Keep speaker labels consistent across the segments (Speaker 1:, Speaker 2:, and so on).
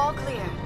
Speaker 1: All clear.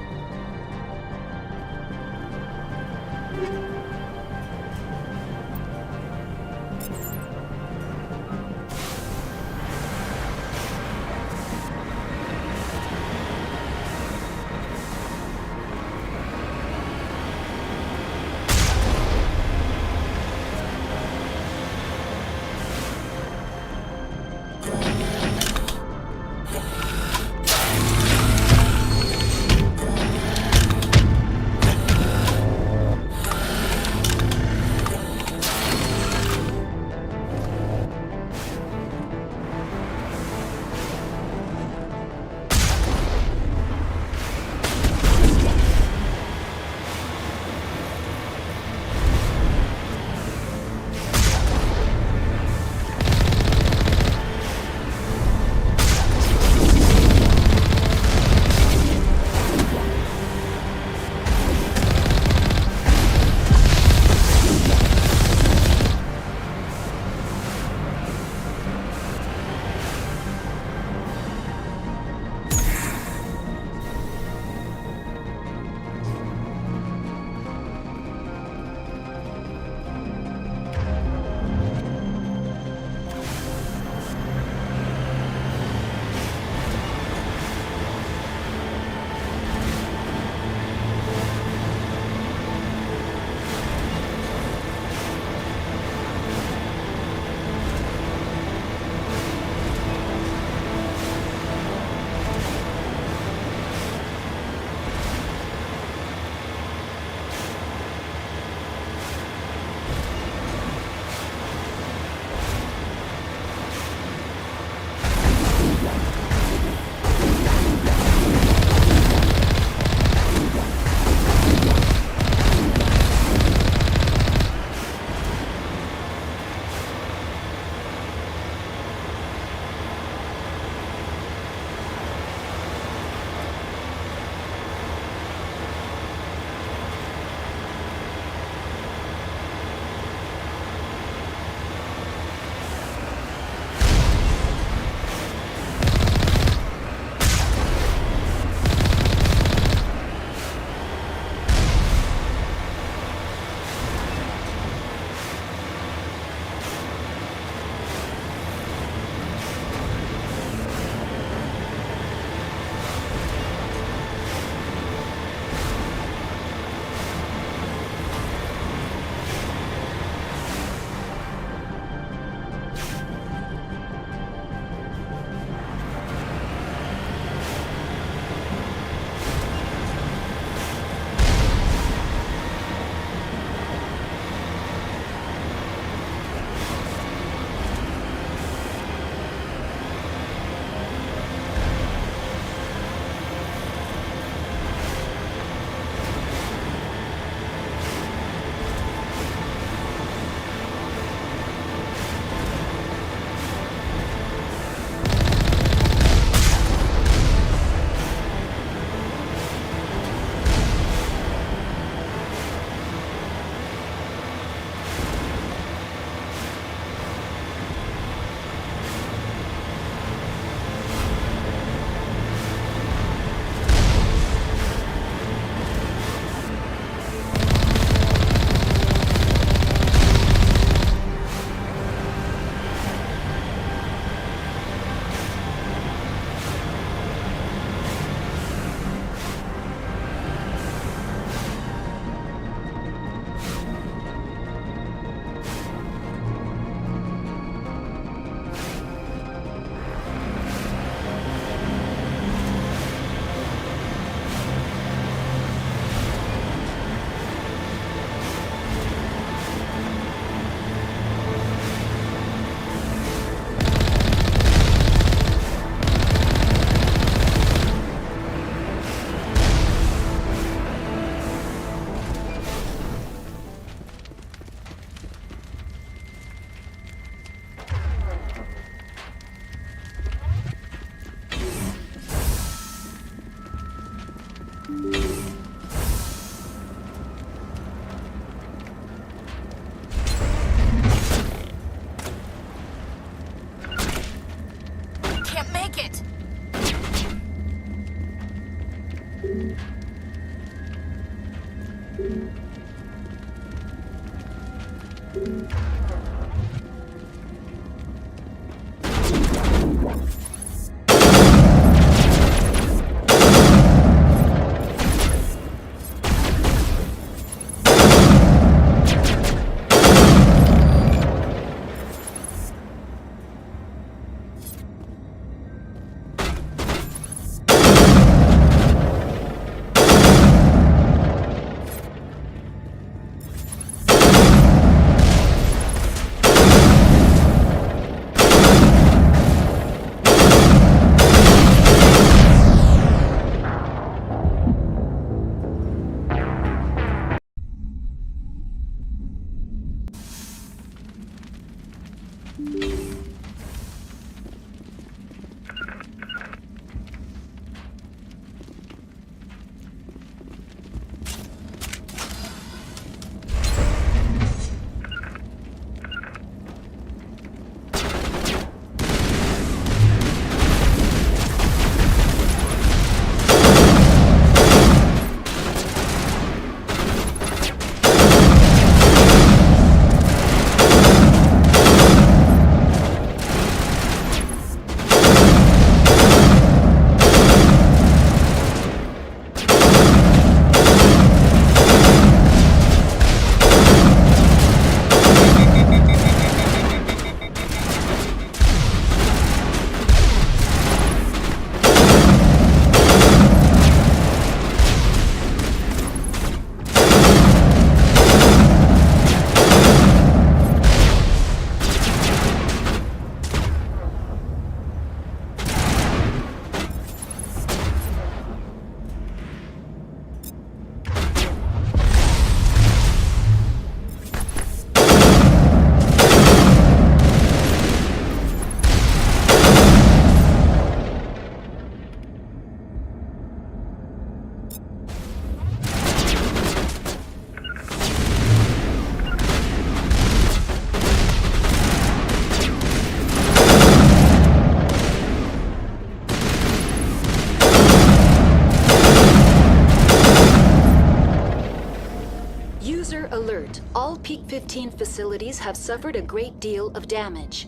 Speaker 1: User alert. All Peak 15 facilities have suffered a great deal of damage.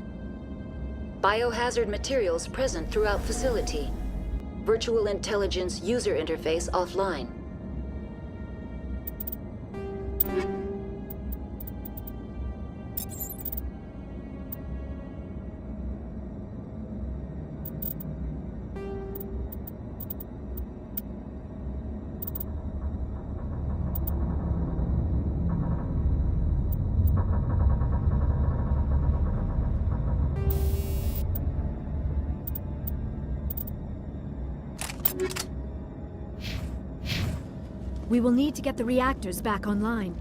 Speaker 1: Biohazard materials present throughout facility. Virtual intelligence user interface offline.
Speaker 2: We will need to get the reactors back online.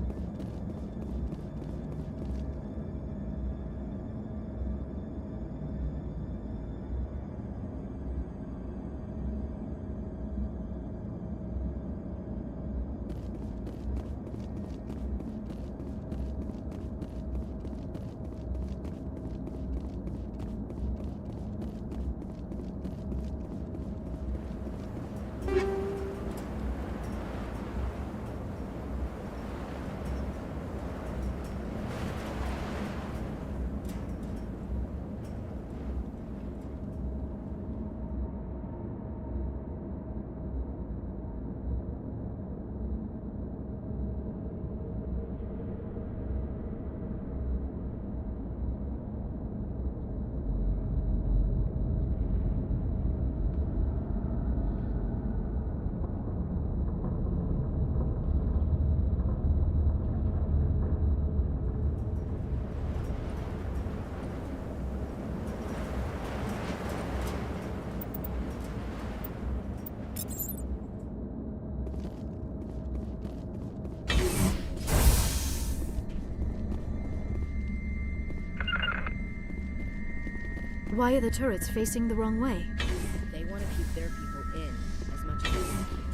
Speaker 2: Why are the turrets facing the wrong way?
Speaker 3: They want to keep their people in as much as they can.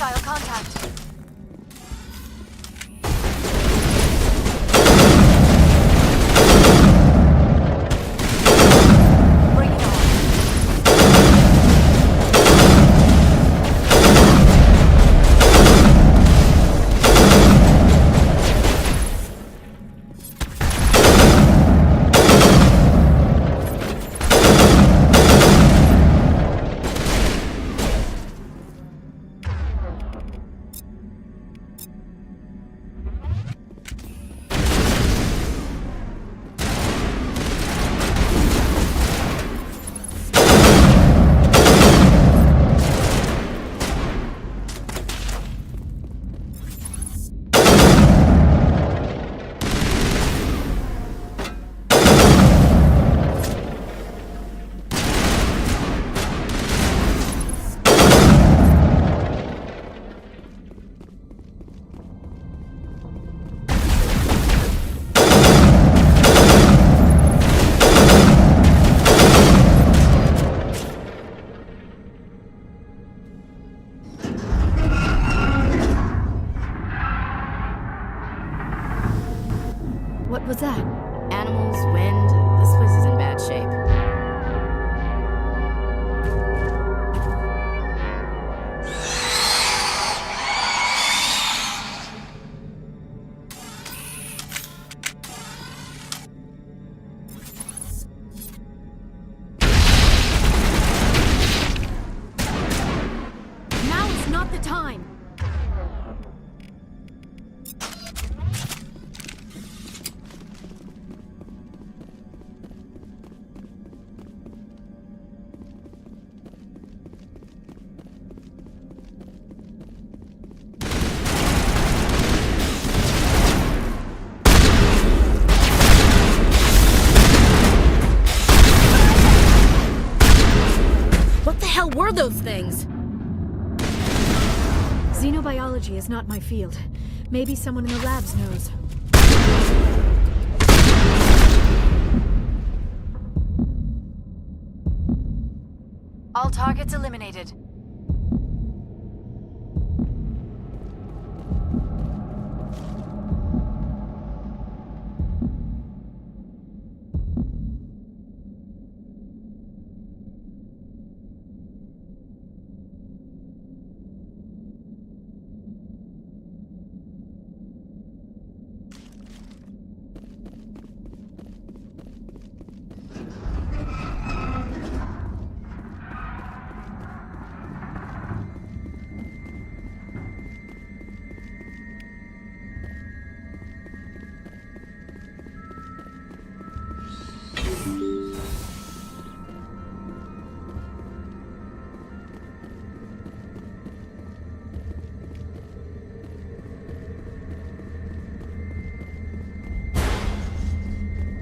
Speaker 2: Hostile contact. Bring it on. What was that?
Speaker 3: Animals, wind. This place is in bad shape.
Speaker 2: Now is not the time!
Speaker 3: What the hell were those things?
Speaker 2: Xenobiology is not my field. Maybe someone in the labs knows. All targets eliminated.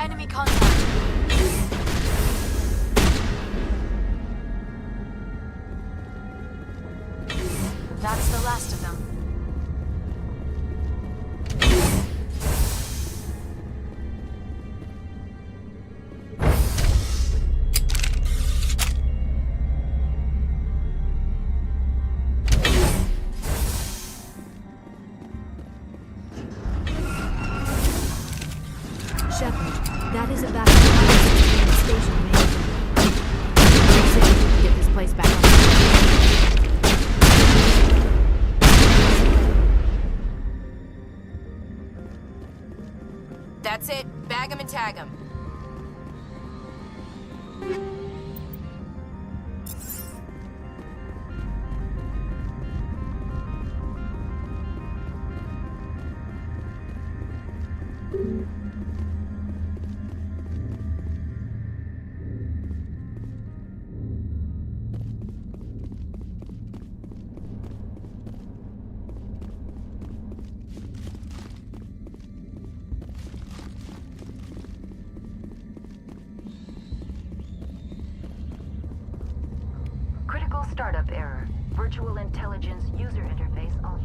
Speaker 2: Enemy contact. That's the last of them. Shepard, that is a back station, man.
Speaker 3: Get this place back on. That's it. Bag 'em and tag 'em.
Speaker 1: Critical startup error. Virtual intelligence user interface off.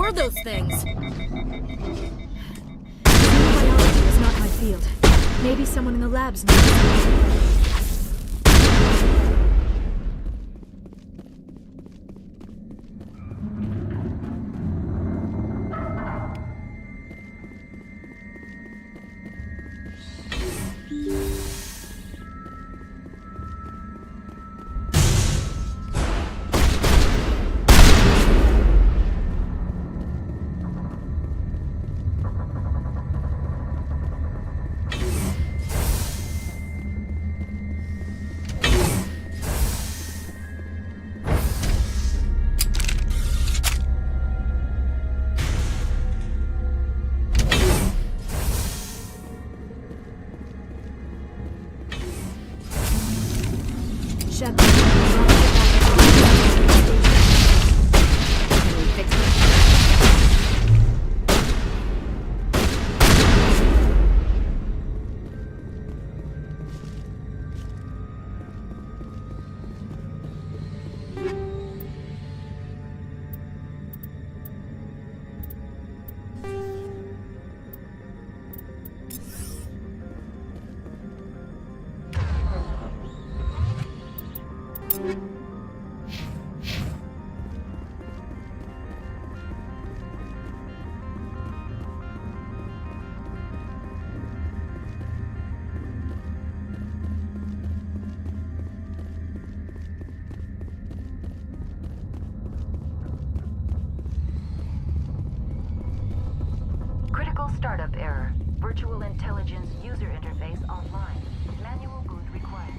Speaker 3: were those things?
Speaker 2: Xenobiology is not my field. Maybe someone in the labs knows. Shepard,
Speaker 3: Can we fix it?
Speaker 1: Critical startup error. Virtual intelligence user interface offline. Manual boot required.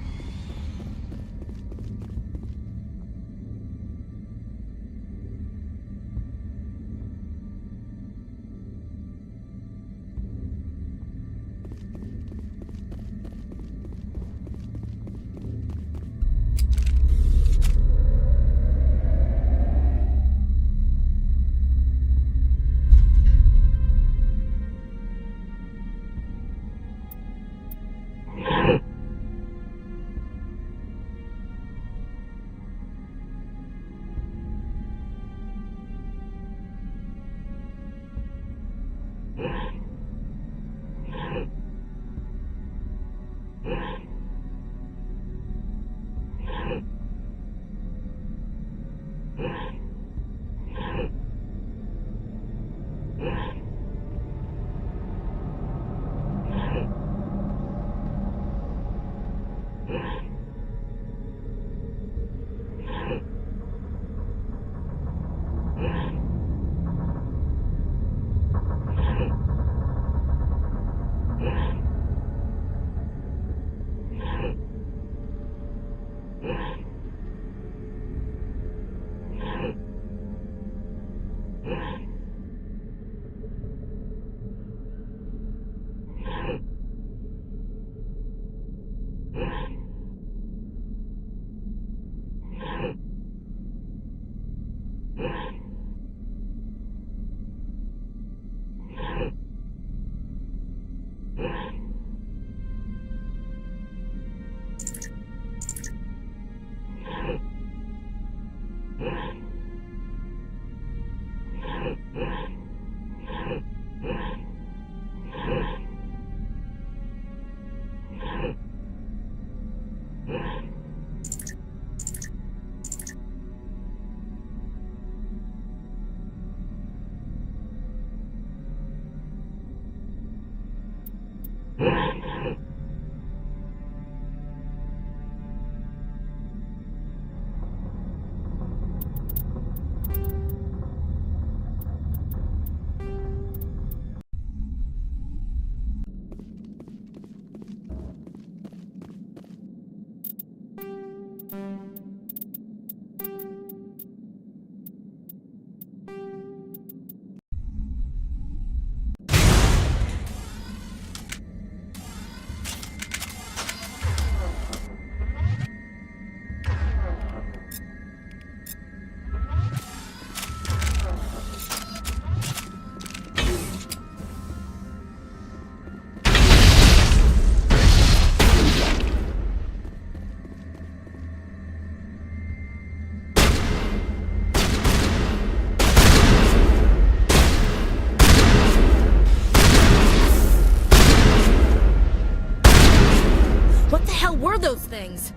Speaker 3: those things!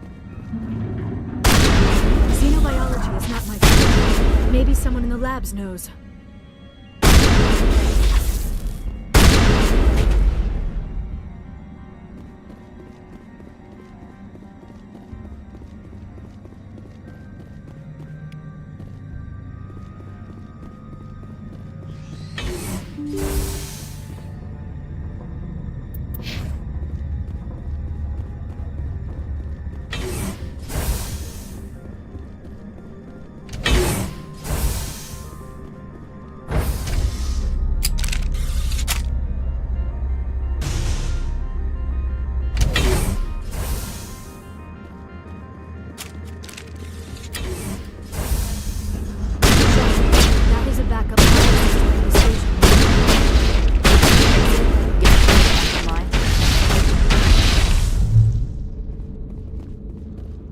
Speaker 2: Xenobiology is not my field. Maybe someone in the labs knows. That is a backup power system in the station.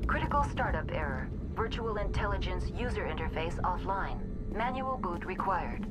Speaker 1: Critical startup error. Virtual intelligence user interface offline. Manual boot required.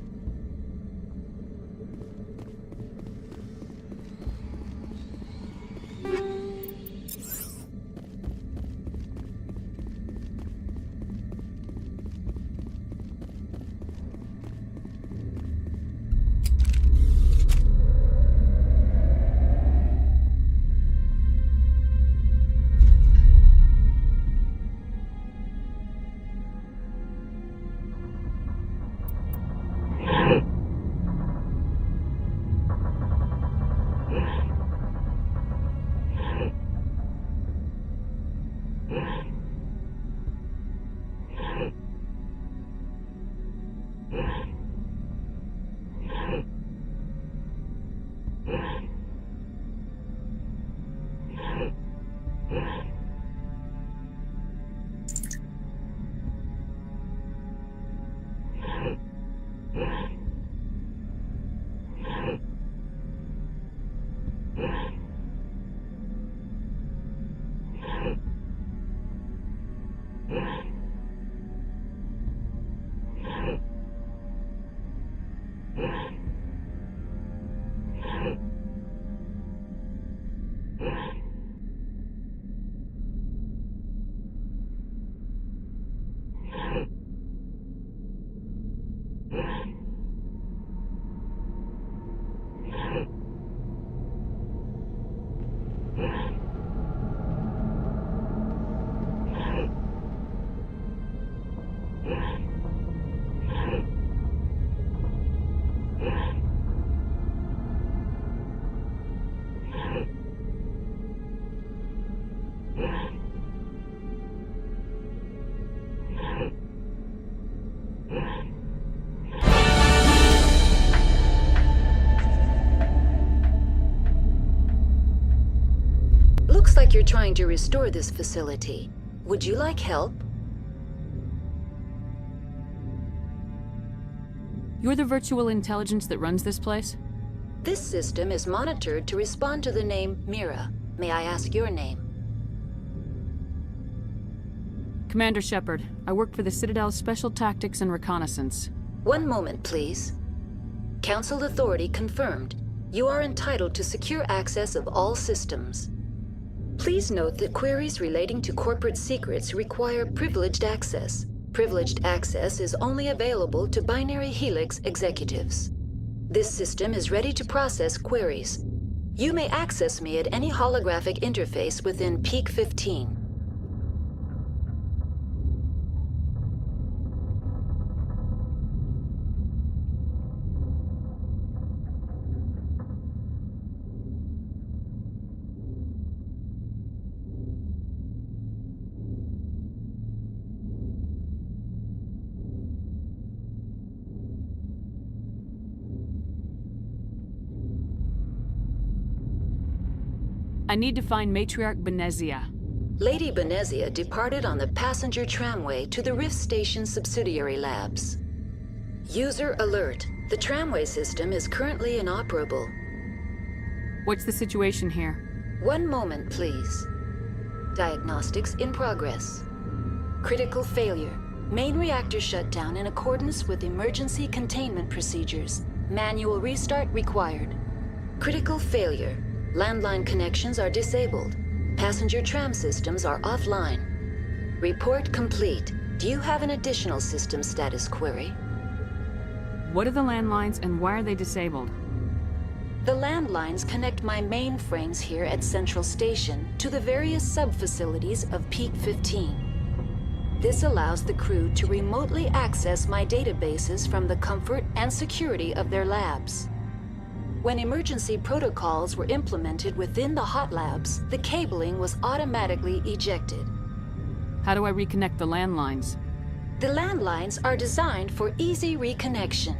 Speaker 1: Looks like you're trying to restore this facility. Would you like help?
Speaker 4: You're the virtual intelligence that runs this place?
Speaker 1: This system is monitored to respond to the name Mira. May I ask your name?
Speaker 4: Commander Shepard. I work for the Citadel's Special Tactics and Reconnaissance.
Speaker 1: One moment, please. Council authority confirmed. You are entitled to secure access of all systems. Please note that queries relating to corporate secrets require privileged access. Privileged access is only available to Binary Helix executives. This system is ready to process queries. You may access me at any holographic interface within Peak 15.
Speaker 4: I need to find Matriarch Benezia.
Speaker 1: Lady Benezia departed on the passenger tramway to the Rift Station subsidiary labs. User alert. The tramway system is currently inoperable.
Speaker 4: What's the situation here?
Speaker 1: One moment, please. Diagnostics in progress. Critical failure. Main reactor shut down in accordance with emergency containment procedures. Manual restart required. Critical failure. Landline connections are disabled. Passenger tram systems are offline. Report complete. Do you have an additional system status query?
Speaker 4: What are the landlines and why are they disabled?
Speaker 1: The landlines connect my mainframes here at Central Station to the various sub-facilities of Peak 15. This allows the crew to remotely access my databases from the comfort and security of their labs. When emergency protocols were implemented within the hot labs, the cabling was automatically ejected.
Speaker 4: How do I reconnect the landlines?
Speaker 1: The landlines are designed for easy reconnection.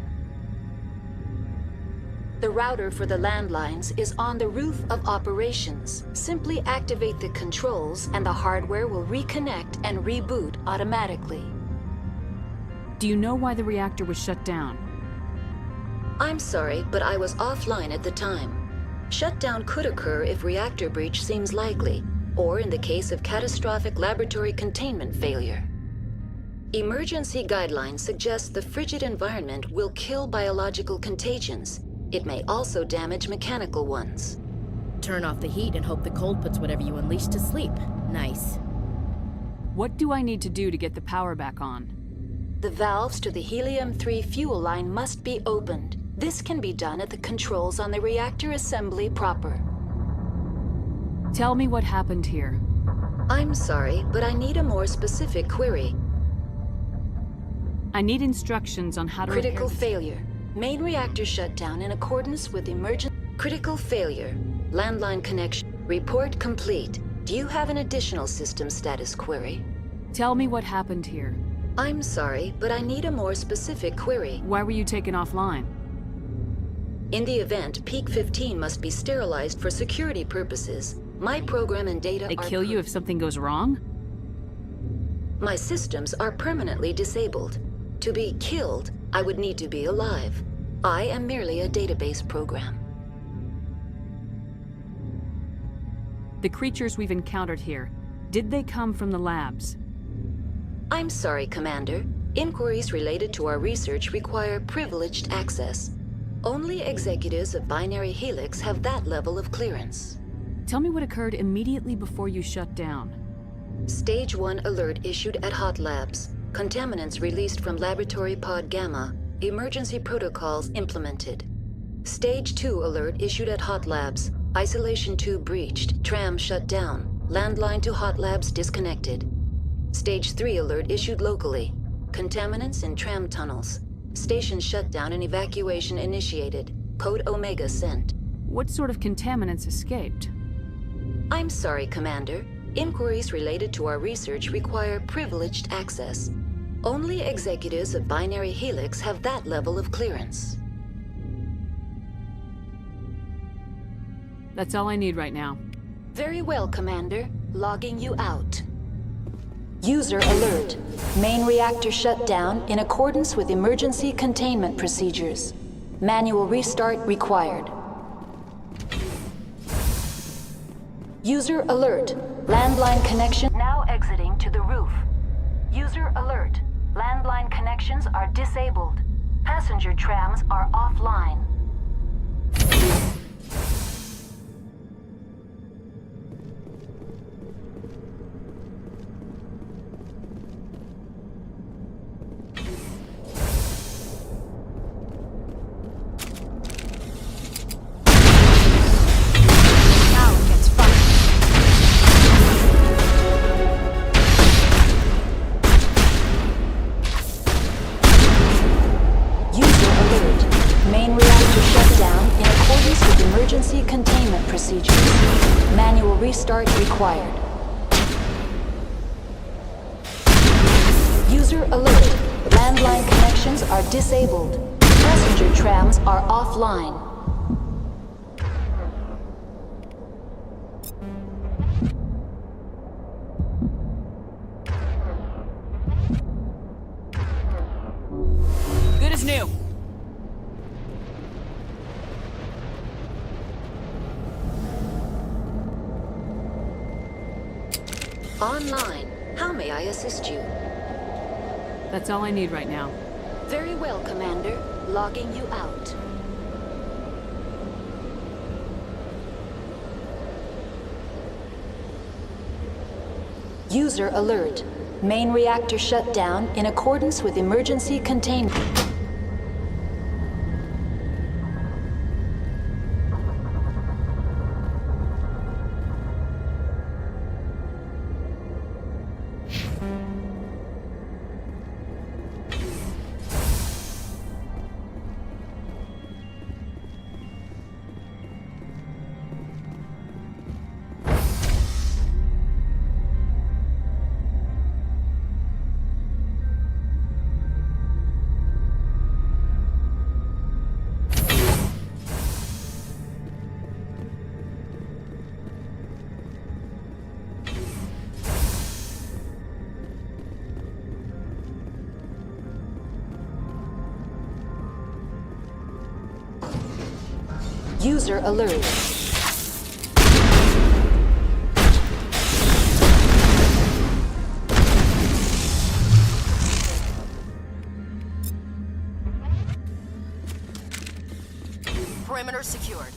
Speaker 1: The router for the landlines is on the roof of operations. Simply activate the controls and the hardware will reconnect and reboot automatically.
Speaker 4: Do you know why the reactor was shut down?
Speaker 1: I'm sorry, but I was offline at the time. Shutdown could occur if reactor breach seems likely, or in the case of catastrophic laboratory containment failure. Emergency guidelines suggest the frigid environment will kill biological contagions. It may also damage mechanical ones.
Speaker 3: Turn off the heat and hope the cold puts whatever you unleash to sleep. Nice.
Speaker 4: What do I need to do to get the power back on?
Speaker 1: The valves to the helium-3 fuel line must be opened. This can be done at the controls on the reactor assembly proper.
Speaker 4: Tell me what happened here.
Speaker 1: I'm sorry, but I need a more specific query.
Speaker 4: I need instructions on how to
Speaker 1: Critical
Speaker 4: repair
Speaker 1: failure. Main reactor shutdown in accordance with emergent... Critical failure. Landline connection. Report complete. Do you have an additional system status query?
Speaker 4: Tell me what happened here.
Speaker 1: I'm sorry, but I need a more specific query.
Speaker 4: Why were you taken offline?
Speaker 1: In the event, Peak 15 must be sterilized for security purposes. My program and data
Speaker 4: They
Speaker 1: are...
Speaker 4: kill you if something goes wrong?
Speaker 1: My systems are permanently disabled. To be killed, I would need to be alive. I am merely a database program.
Speaker 4: The creatures we've encountered here, did they come from the labs?
Speaker 1: I'm sorry, Commander. Inquiries related to our research require privileged access. Only executives of Binary Helix have that level of clearance.
Speaker 4: Tell me what occurred immediately before you shut down.
Speaker 1: Stage 1 alert issued at Hot Labs. Contaminants released from Laboratory Pod Gamma. Emergency protocols implemented. Stage 2 alert issued at Hot Labs. Isolation tube breached. Tram shut down. Landline to Hot Labs disconnected. Stage 3 alert issued locally. Contaminants in tram tunnels. Station shutdown and evacuation initiated. Code Omega sent.
Speaker 4: What sort of contaminants escaped?
Speaker 1: I'm sorry, Commander. Inquiries related to our research require privileged access. Only executives of Binary Helix have that level of clearance.
Speaker 4: That's all I need right now.
Speaker 1: Very well, Commander. Logging you out. User alert. Main reactor shut down in accordance with emergency containment procedures. Manual restart required. User alert. Landline connection now exiting to the roof. User alert. Landline connections are disabled. Passenger trams are offline. Emergency containment procedures. Manual restart required. User alert. Landline connections are disabled. Passenger trams are offline.
Speaker 4: Good as new.
Speaker 1: Online. How may I assist you?
Speaker 4: That's all I need right now.
Speaker 1: Very well, Commander. Logging you out. User alert. Main reactor shut down in accordance with emergency containment. User alert.
Speaker 3: Perimeter secured.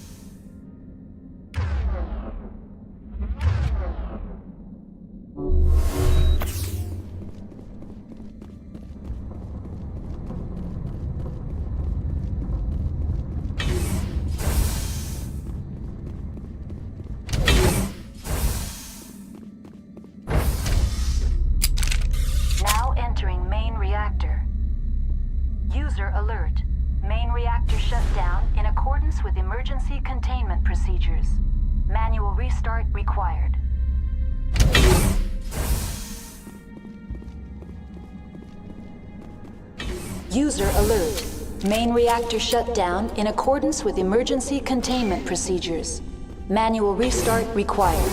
Speaker 1: Now entering main reactor. User alert. Main reactor shut down in accordance with emergency containment procedures. Manual restart required. User alert. Main reactor shut down in accordance with emergency containment procedures. Manual restart required.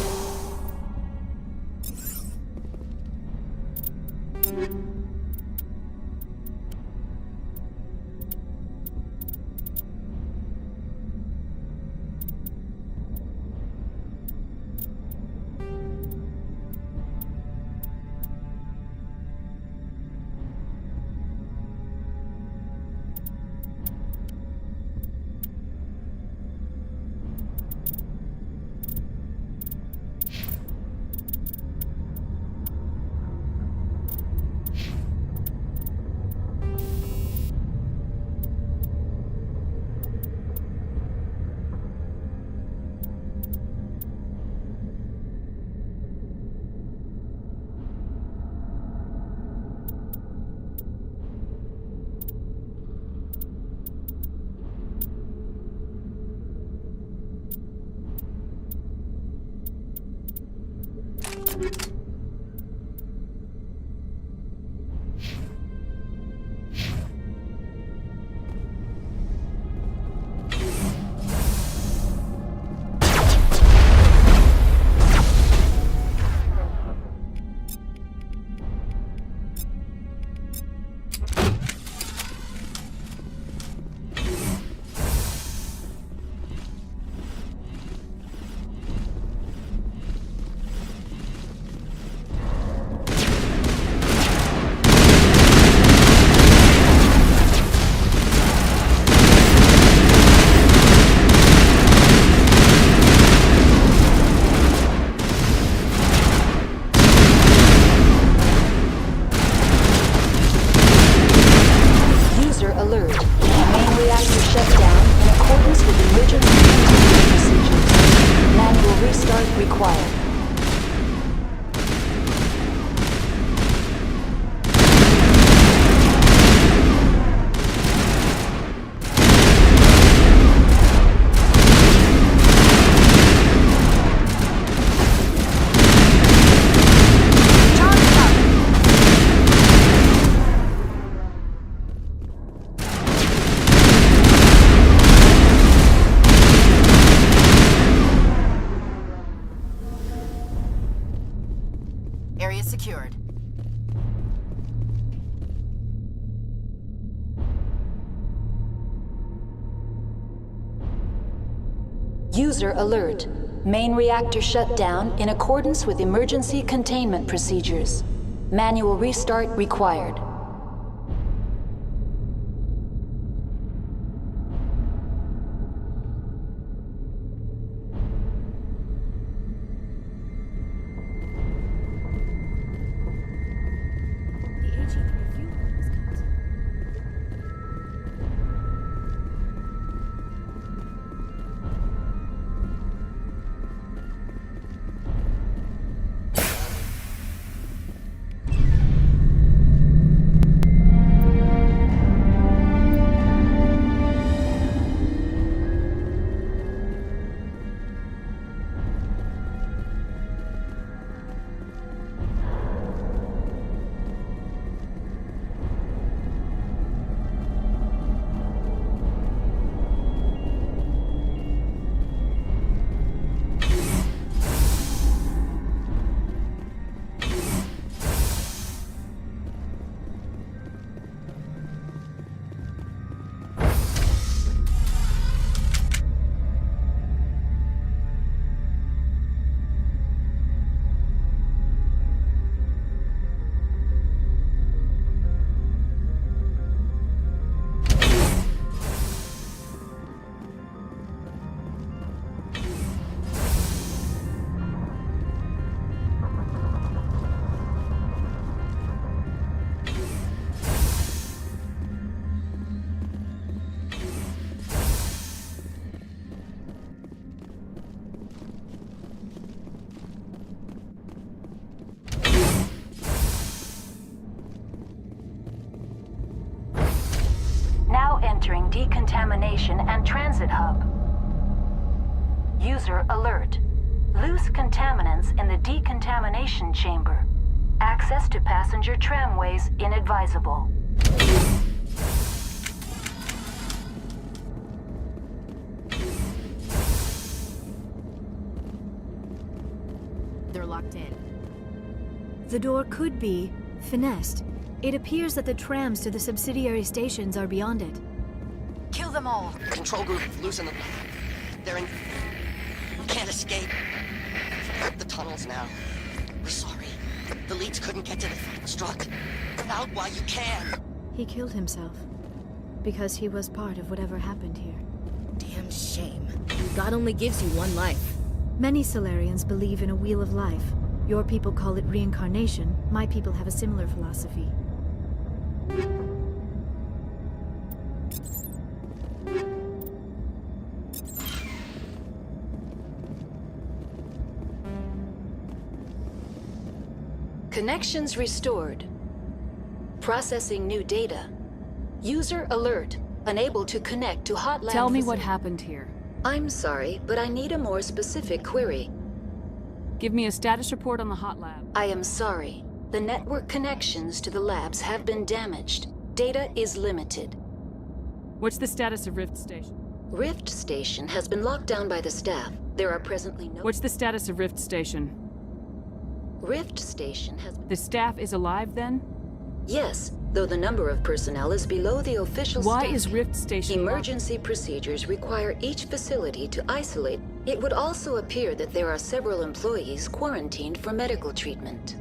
Speaker 3: Area secured.
Speaker 1: User alert. Main reactor shut down in accordance with emergency containment procedures. Manual restart required. and transit hub. User alert. Loose contaminants in the decontamination chamber. Access to passenger tramways inadvisable.
Speaker 3: They're locked in.
Speaker 2: The door could be finessed. It appears that the trams to the subsidiary stations are beyond it.
Speaker 5: Kill them all. Control group, loosen them. They're in... Can't escape. The tunnels now. We're sorry. The leads couldn't get to the struck. Out while you can.
Speaker 2: He killed himself. Because he was part of whatever happened here.
Speaker 3: Damn shame. God only gives you one life.
Speaker 2: Many Solarians believe in a wheel of life. Your people call it reincarnation. My people have a similar philosophy.
Speaker 1: Connections restored. Processing new data. User alert. Unable to connect to Hotland.
Speaker 4: Tell me what
Speaker 1: facility.
Speaker 4: happened here.
Speaker 1: I'm sorry, but I need a more specific query.
Speaker 4: Give me a status report on the hot lab.
Speaker 1: I am sorry. The network connections to the labs have been damaged. Data is limited.
Speaker 4: What's the status of Rift Station?
Speaker 1: Rift Station has been locked down by the staff. There are presently no...
Speaker 4: What's the status of Rift Station?
Speaker 1: Rift Station has...
Speaker 4: The staff is alive then?
Speaker 1: Yes, though the number of personnel is below the official
Speaker 4: Why
Speaker 1: standard.
Speaker 4: is Rift Station locked?
Speaker 1: Emergency procedures require each facility to isolate. It would also appear that there are several employees quarantined for medical treatment.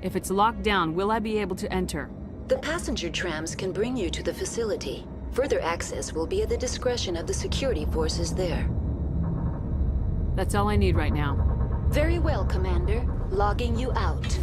Speaker 4: If it's locked down, will I be able to enter?
Speaker 1: The passenger trams can bring you to the facility. Further access will be at the discretion of the security forces there.
Speaker 4: That's all I need right now.
Speaker 1: Very well, Commander. Logging you out.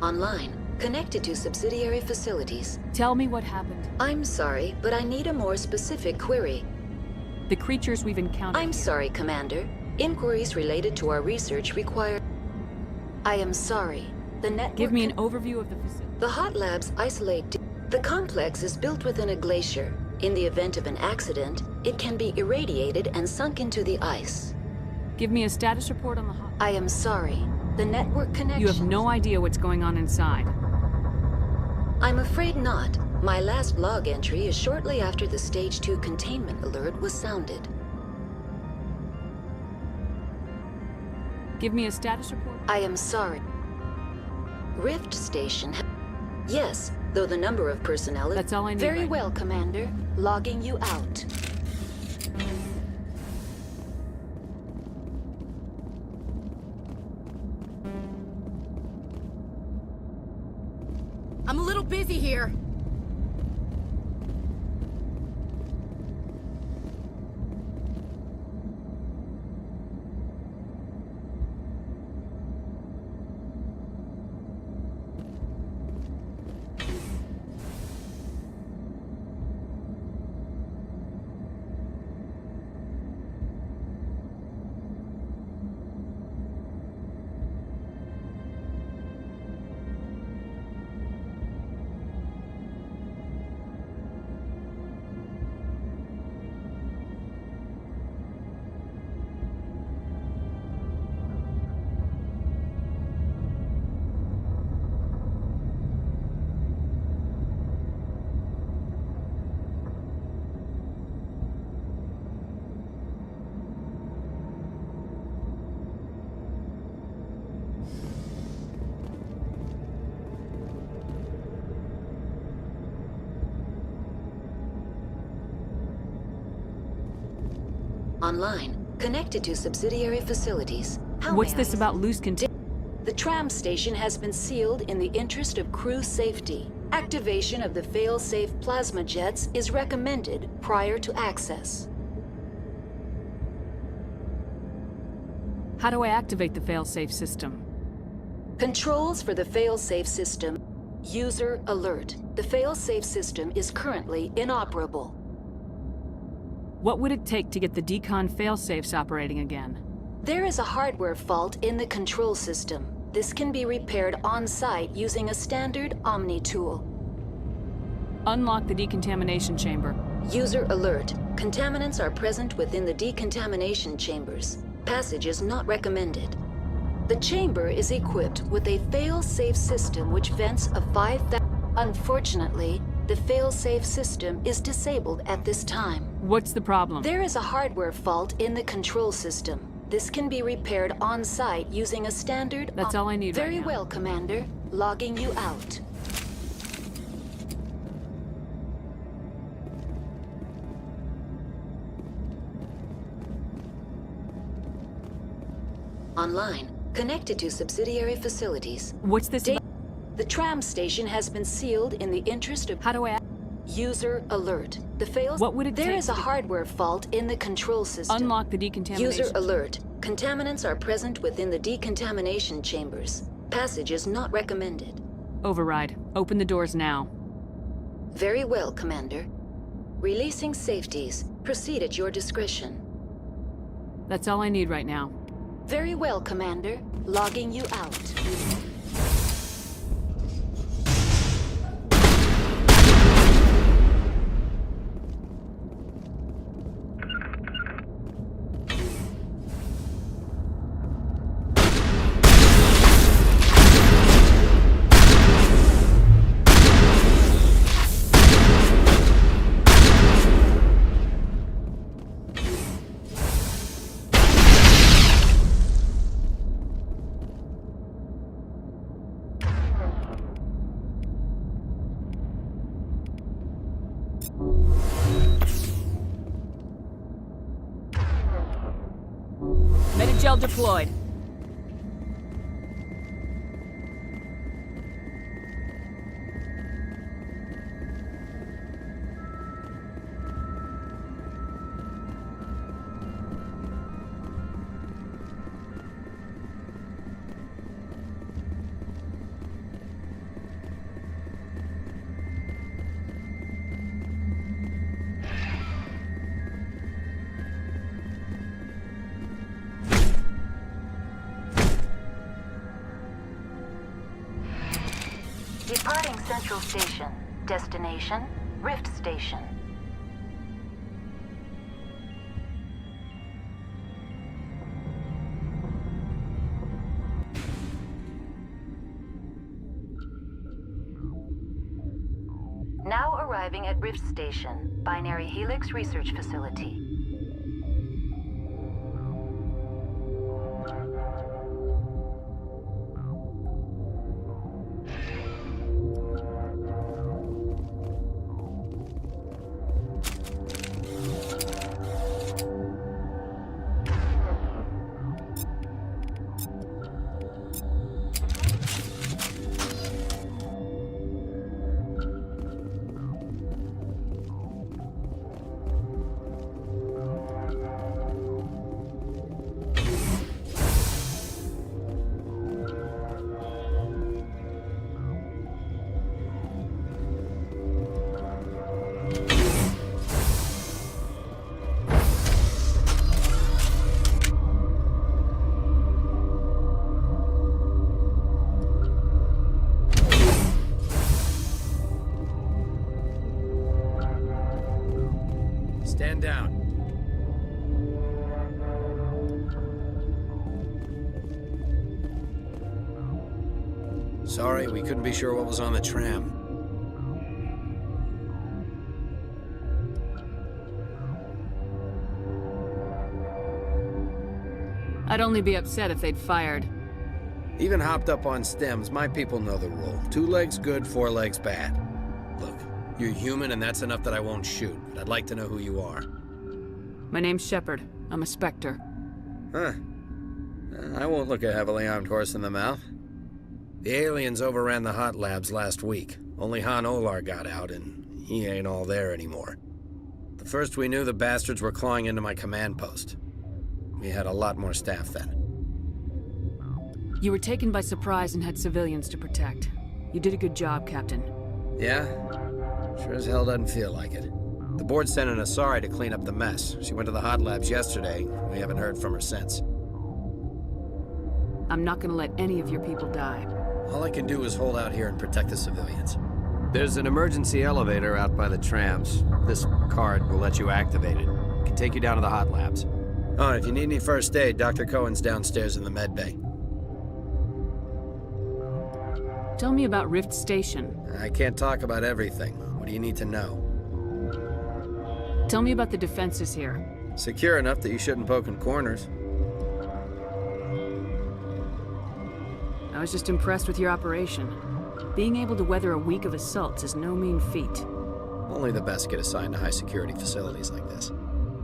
Speaker 1: Online, connected to subsidiary facilities.
Speaker 4: Tell me what happened.
Speaker 1: I'm sorry, but I need a more specific query.
Speaker 4: The creatures we've encountered.
Speaker 1: I'm sorry, Commander. Inquiries related to our research require... I am sorry. The network...
Speaker 4: Give me an overview of the facility.
Speaker 1: The hot labs isolate... The complex is built within a glacier. In the event of an accident, it can be irradiated and sunk into the ice.
Speaker 4: Give me a status report on the hot...
Speaker 1: I am sorry. The network connection...
Speaker 4: You have no idea what's going on inside.
Speaker 1: I'm afraid not. My last log entry is shortly after the Stage 2 containment alert was sounded.
Speaker 4: Give me a status report.
Speaker 1: I am sorry. Rift Station... Yes, though the number of personnel is...
Speaker 4: That's all I need
Speaker 1: Very
Speaker 4: right
Speaker 1: well, Commander. Logging you out.
Speaker 3: I'm a little busy here.
Speaker 1: Online, connected to subsidiary facilities. How
Speaker 4: What's
Speaker 1: may
Speaker 4: this
Speaker 1: I-
Speaker 4: about loose
Speaker 1: The tram station has been sealed in the interest of crew safety. Activation of the fail-safe plasma jets is recommended prior to access.
Speaker 4: How do I activate the failsafe system?
Speaker 1: Controls for the fail-safe system. User alert. The fail-safe system is currently inoperable.
Speaker 4: What would it take to get the decon failsafes operating again?
Speaker 1: There is a hardware fault in the control system. This can be repaired on-site using a standard Omni tool.
Speaker 4: Unlock the decontamination chamber.
Speaker 1: User alert. Contaminants are present within the decontamination chambers. Passage is not recommended. The chamber is equipped with a fail-safe system which vents a 5,000... Unfortunately, the fail-safe system is disabled at this time.
Speaker 4: What's the problem?
Speaker 1: There is a hardware fault in the control system. This can be repaired on-site using a standard...
Speaker 4: That's all I need right
Speaker 1: Very
Speaker 4: now.
Speaker 1: well, Commander. Logging you out. Online, connected to subsidiary facilities.
Speaker 4: What's this about?
Speaker 1: The tram station has been sealed in the interest of...
Speaker 4: How do I...
Speaker 1: User alert. The fails...
Speaker 4: What would it
Speaker 1: There
Speaker 4: take
Speaker 1: is a
Speaker 4: to-
Speaker 1: hardware fault in the control system.
Speaker 4: Unlock the decontamination...
Speaker 1: User alert. Contaminants are present within the decontamination chambers. Passage is not recommended.
Speaker 4: Override. Open the doors now.
Speaker 1: Very well, Commander. Releasing safeties. Proceed at your discretion.
Speaker 4: That's all I need right now.
Speaker 1: Very well, Commander. Logging you out.
Speaker 4: Metagel deployed.
Speaker 1: Departing Central Station. Destination, Rift Station. Now arriving at Rift Station, Binary Helix Research Facility.
Speaker 6: Sorry, we couldn't be sure what was on the tram.
Speaker 4: I'd only be upset if they'd fired.
Speaker 6: Even hopped up on stems, my people know the rule. 2 legs good, 4 legs bad. Look, you're human and that's enough that I won't shoot, but I'd like to know who you are.
Speaker 4: My name's Shepard. I'm a Spectre.
Speaker 6: Huh. I won't look a heavily armed horse in the mouth. The aliens overran the hot labs last week. Only Han Olar got out, and he ain't all there anymore. The first we knew, the bastards were clawing into my command post. We had a lot more staff then.
Speaker 4: You were taken by surprise and had civilians to protect. You did a good job, Captain.
Speaker 6: Yeah? Sure as hell doesn't feel like it. The board sent an Asari to clean up the mess. She went to the hot labs yesterday. We haven't heard from her since.
Speaker 4: I'm not gonna let any of your people die.
Speaker 6: All I can do is hold out here and protect the civilians. There's an emergency elevator out by the trams. This card will let you activate it. It can take you down to the hot labs. Oh, and if you need any first aid, Dr. Cohen's downstairs in the med bay.
Speaker 4: Tell me about Rift Station.
Speaker 6: I can't talk about everything. What do you need to know?
Speaker 4: Tell me about the defenses here.
Speaker 6: Secure enough that you shouldn't poke in corners.
Speaker 4: I was just impressed with your operation. Being able to weather a week of assaults is no mean feat.
Speaker 6: Only the best get assigned to high-security facilities like this.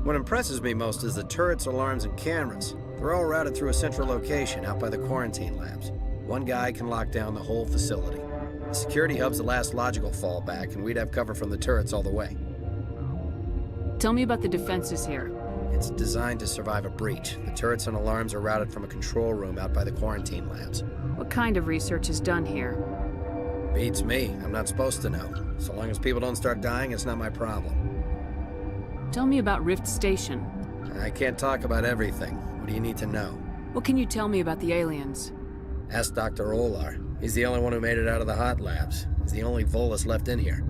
Speaker 6: What impresses me most is the turrets, alarms, and cameras. They're all routed through a central location out by the quarantine labs. One guy can lock down the whole facility. The security hub's the last logical fallback, and we'd have cover from the turrets all the way.
Speaker 4: Tell me about the defenses here.
Speaker 6: It's designed to survive a breach. The turrets and alarms are routed from a control room out by the quarantine labs.
Speaker 4: What kind of research is done here?
Speaker 6: Beats me. I'm not supposed to know. So long as people don't start dying, it's not my problem.
Speaker 4: Tell me about Rift Station.
Speaker 6: I can't talk about everything. What do you need to know?
Speaker 4: What can you tell me about the aliens?
Speaker 6: Ask Dr. Olar. He's the only one who made it out of the hot labs. He's the only Volus left in here.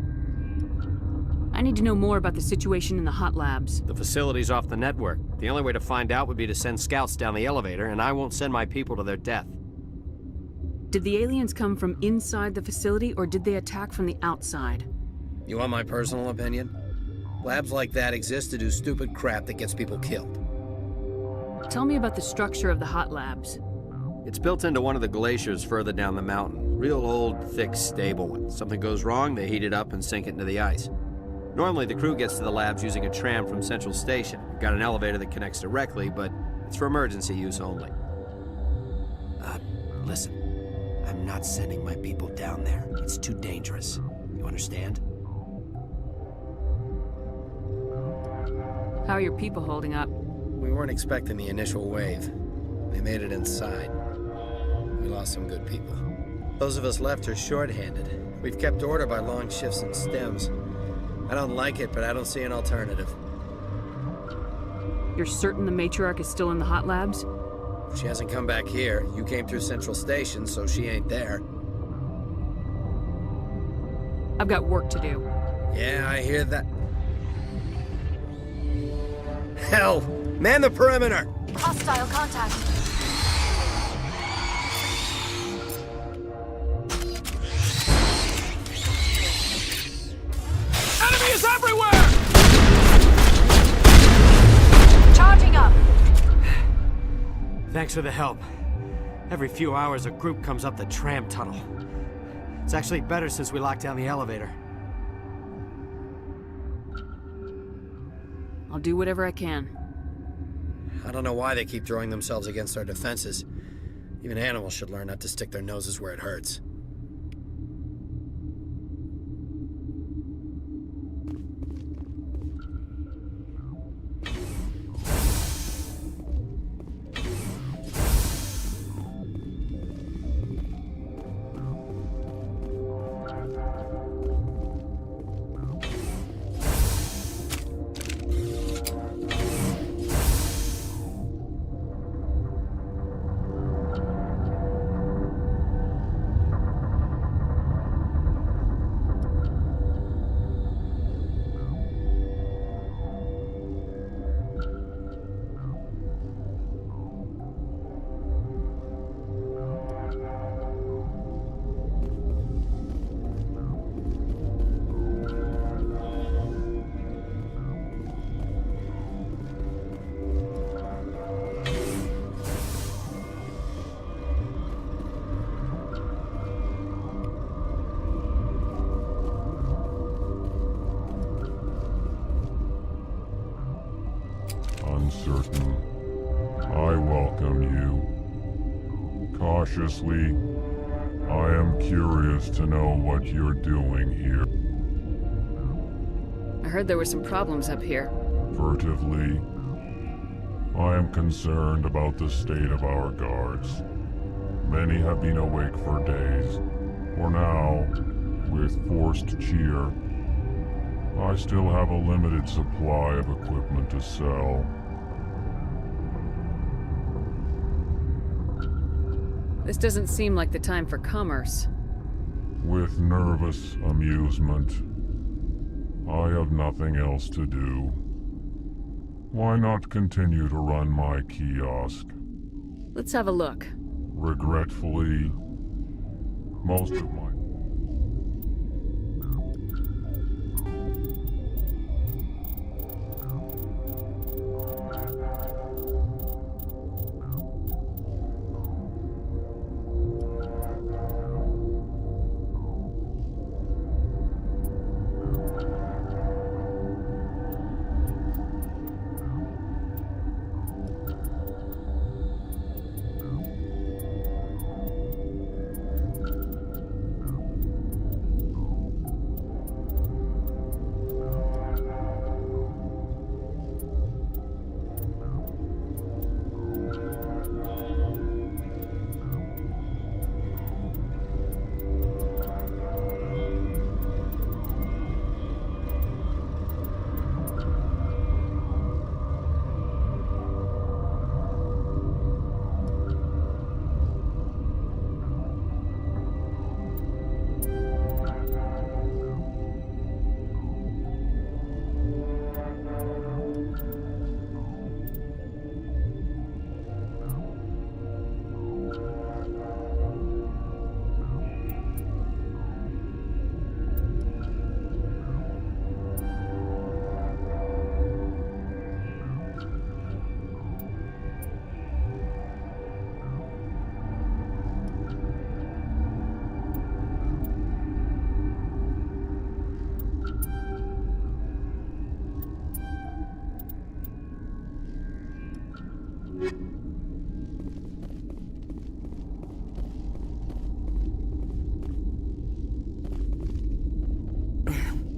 Speaker 4: I need to know more about the situation in the hot labs.
Speaker 7: The facility's off the network. The only way to find out would be to send scouts down the elevator, and I won't send my people to their death.
Speaker 4: Did the aliens come from inside the facility, or did they attack from the outside?
Speaker 6: You want my personal opinion? Labs like that exist to do stupid crap that gets people killed.
Speaker 4: Tell me about the structure of the hot labs.
Speaker 7: It's built into one of the glaciers further down the mountain. Real old, thick, stable one. Something goes wrong, they heat it up and sink it into the ice. Normally, the crew gets to the labs using a tram from Central Station. We've got an elevator that connects directly, but it's for emergency use only.
Speaker 6: Listen. I'm not sending my people down there. It's too dangerous. You understand?
Speaker 4: How are your people holding up?
Speaker 6: We weren't expecting the initial wave. They made it inside. We lost some good people. Those of us left are short-handed. We've kept order by long shifts and stems. I don't like it, but I don't see an alternative.
Speaker 4: You're certain the matriarch is still in the hot labs?
Speaker 6: She hasn't come back here. You came through Central Station, so she ain't there.
Speaker 4: I've got work to do.
Speaker 6: Yeah, I hear that. Hell! Man the perimeter!
Speaker 2: Hostile contact.
Speaker 7: Enemy is everywhere!
Speaker 2: Charging up.
Speaker 7: Thanks for the help. Every few hours, a group comes up the tram tunnel. It's actually better since we locked down the elevator.
Speaker 4: I'll do whatever I can.
Speaker 6: I don't know why they keep throwing themselves against our defenses. Even animals should learn not to stick their noses where it hurts.
Speaker 8: certain. I welcome you. Cautiously, I am curious to know what you're doing here.
Speaker 4: I heard there were some problems up here.
Speaker 8: Furtively, I am concerned about the state of our guards. Many have been awake for days. For now, with forced cheer, I still have a limited supply of equipment to sell.
Speaker 4: This doesn't seem like the time for commerce.
Speaker 8: With nervous amusement, I have nothing else to do. Why not continue to run my kiosk?
Speaker 4: Let's have a look.
Speaker 8: Regretfully, most of my...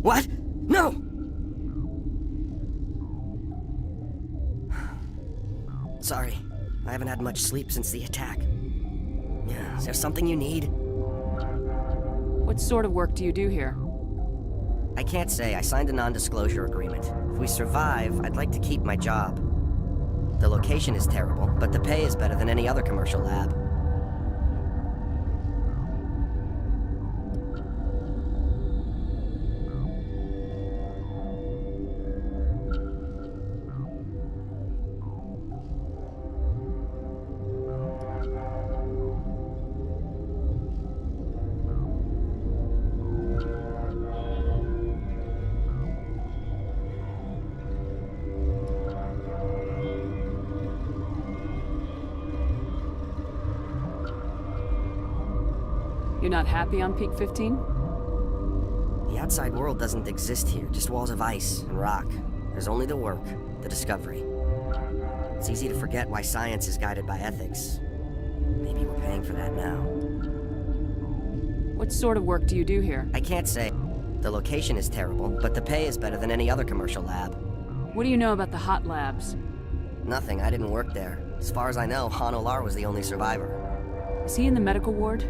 Speaker 5: What? No! Sorry, I haven't had much sleep since the attack. Is there something you need?
Speaker 4: What sort of work do you do here?
Speaker 5: I can't say. I signed a non-disclosure agreement. If we survive, I'd like to keep my job. The location is terrible, but the pay is better than any other commercial lab.
Speaker 4: You're not happy on Peak 15?
Speaker 5: The outside world doesn't exist here, just walls of ice and rock. There's only the work, the discovery. It's easy to forget why science is guided by ethics. Maybe we're paying for that now.
Speaker 4: What sort of work do you do here?
Speaker 5: I can't say. The location is terrible, but the pay is better than any other commercial lab.
Speaker 4: What do you know about the hot labs?
Speaker 5: Nothing, I didn't work there. As far as I know, Han Olar was the only survivor.
Speaker 4: Is he in the medical ward?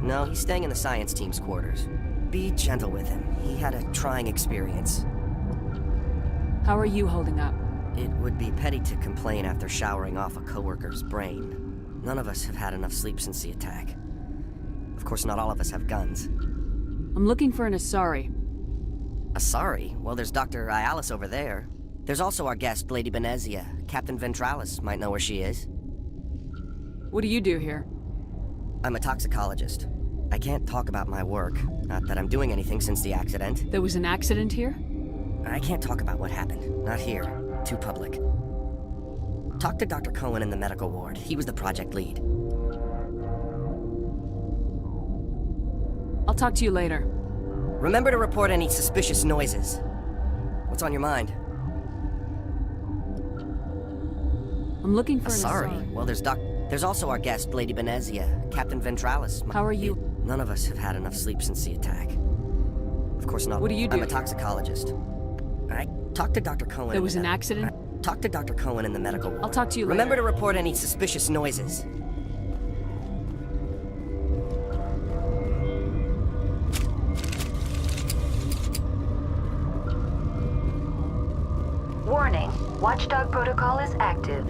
Speaker 5: No, he's staying in the science team's quarters. Be gentle with him. He had a trying experience.
Speaker 4: How are you holding up?
Speaker 5: It would be petty to complain after showering off a coworker's brain. None of us have had enough sleep since the attack. Of course, not all of us have guns.
Speaker 4: I'm looking for an Asari.
Speaker 5: Asari? Well, there's Dr. Ialis over there. There's also our guest, Lady Benezia. Captain Ventralis might know where she is.
Speaker 4: What do you do here?
Speaker 5: I'm a toxicologist. I can't talk about my work. Not that I'm doing anything since the accident.
Speaker 4: There was an accident here?
Speaker 5: I can't talk about what happened. Not here. Too public. Talk to Dr. Cohen in the medical ward. He was the project lead.
Speaker 4: I'll talk to you later.
Speaker 5: Remember to report any suspicious noises. What's on your mind?
Speaker 4: I'm looking for an
Speaker 5: Sorry.
Speaker 4: asylum.
Speaker 5: Well, there's also our guest, Lady Benezia, Captain Ventralis.
Speaker 4: How are you?
Speaker 5: None of us have had enough sleep since the attack. Of course not.
Speaker 4: What do you do
Speaker 5: I'm a
Speaker 4: here?
Speaker 5: toxicologist. I talked to Dr. Cohen.
Speaker 4: It was an accident?
Speaker 5: Talk to Dr. Cohen in the medical ward.
Speaker 4: I'll talk to you later.
Speaker 5: Remember to report any suspicious noises.
Speaker 1: Warning, Watchdog protocol is active.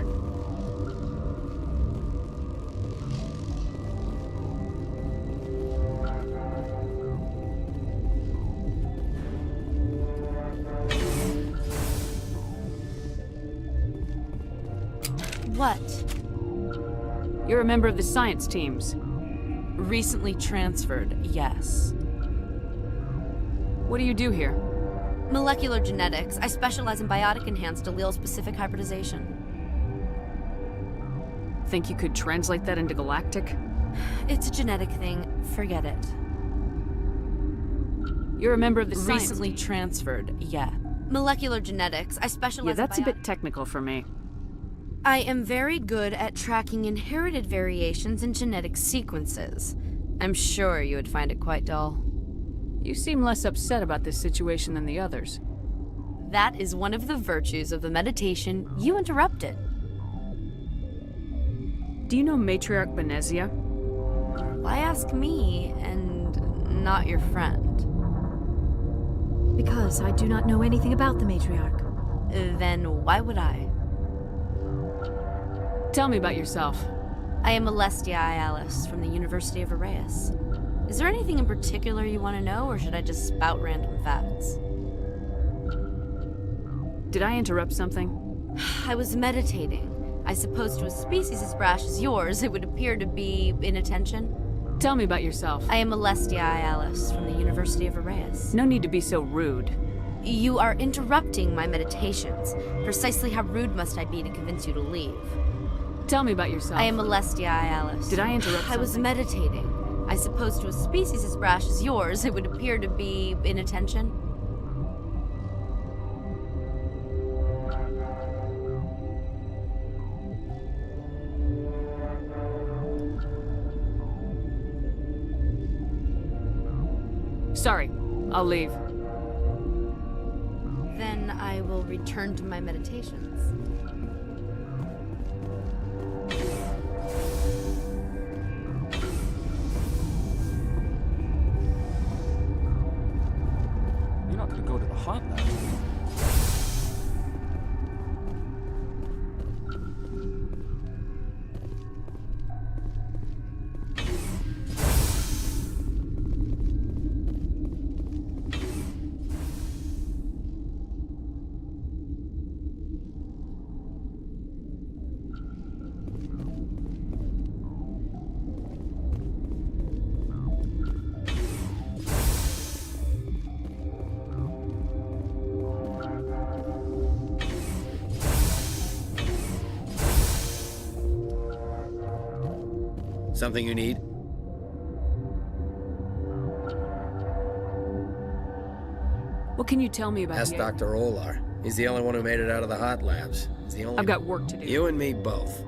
Speaker 9: What?
Speaker 4: You're a member of the science teams.
Speaker 9: Recently transferred, yes.
Speaker 4: What do you do here?
Speaker 9: Molecular genetics. I specialize in biotic-enhanced allele-specific hybridization.
Speaker 4: Think you could translate that into galactic?
Speaker 9: It's a genetic thing. Forget it.
Speaker 4: You're a member of the science
Speaker 9: Recently
Speaker 4: team.
Speaker 9: transferred, yeah. Molecular genetics. I specialize
Speaker 4: Yeah, that's a
Speaker 9: in
Speaker 4: bit technical for me.
Speaker 9: I am very good at tracking inherited variations in genetic sequences. I'm sure you would find it quite dull.
Speaker 4: You seem less upset about this situation than the others.
Speaker 9: That is one of the virtues of the meditation you interrupted.
Speaker 4: Do you know Matriarch Benezia?
Speaker 9: Why ask me and not your friend?
Speaker 2: Because I do not know anything about the matriarch.
Speaker 9: Then why would I?
Speaker 4: Tell me about yourself.
Speaker 9: I am Alestia Ialis from the University of Arraeus. Is there anything in particular you want to know, or should I just spout random facts?
Speaker 4: Did I interrupt something?
Speaker 9: I was meditating. I suppose to a species as brash as yours, it would appear to be inattention.
Speaker 4: Tell me about yourself.
Speaker 9: I am Alestia Ialis from the University of Arraeus.
Speaker 4: No need to be so rude.
Speaker 9: You are interrupting my meditations. Precisely how rude must I be to convince you to leave?
Speaker 4: Tell me about yourself.
Speaker 9: I am Alestia Ialis.
Speaker 4: Did I interrupt something?
Speaker 9: I was meditating. I suppose to a species as brash as yours, it would appear to be inattention.
Speaker 4: Sorry, I'll leave.
Speaker 9: Then I will return to my meditations.
Speaker 10: You're not gonna go to the hot lab.
Speaker 6: Something you need?
Speaker 4: What can you tell me about
Speaker 6: Ask
Speaker 4: the-
Speaker 6: Dr. Olar. He's the only one who made it out of the hot labs. He's the only.
Speaker 4: I've got work to do.
Speaker 6: You and me both.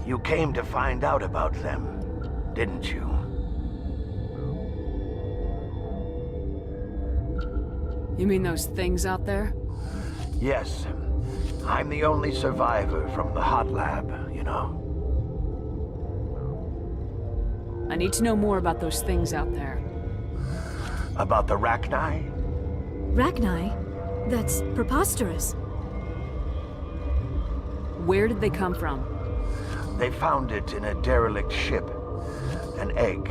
Speaker 11: You came to find out about them, didn't you?
Speaker 4: You mean those things out there?
Speaker 11: Yes. I'm the only survivor from the hot lab, you know.
Speaker 4: I need to know more about those things out there.
Speaker 11: About the Rachni?
Speaker 2: Rachni? That's preposterous.
Speaker 4: Where did they come from?
Speaker 11: They found it in a derelict ship. An egg.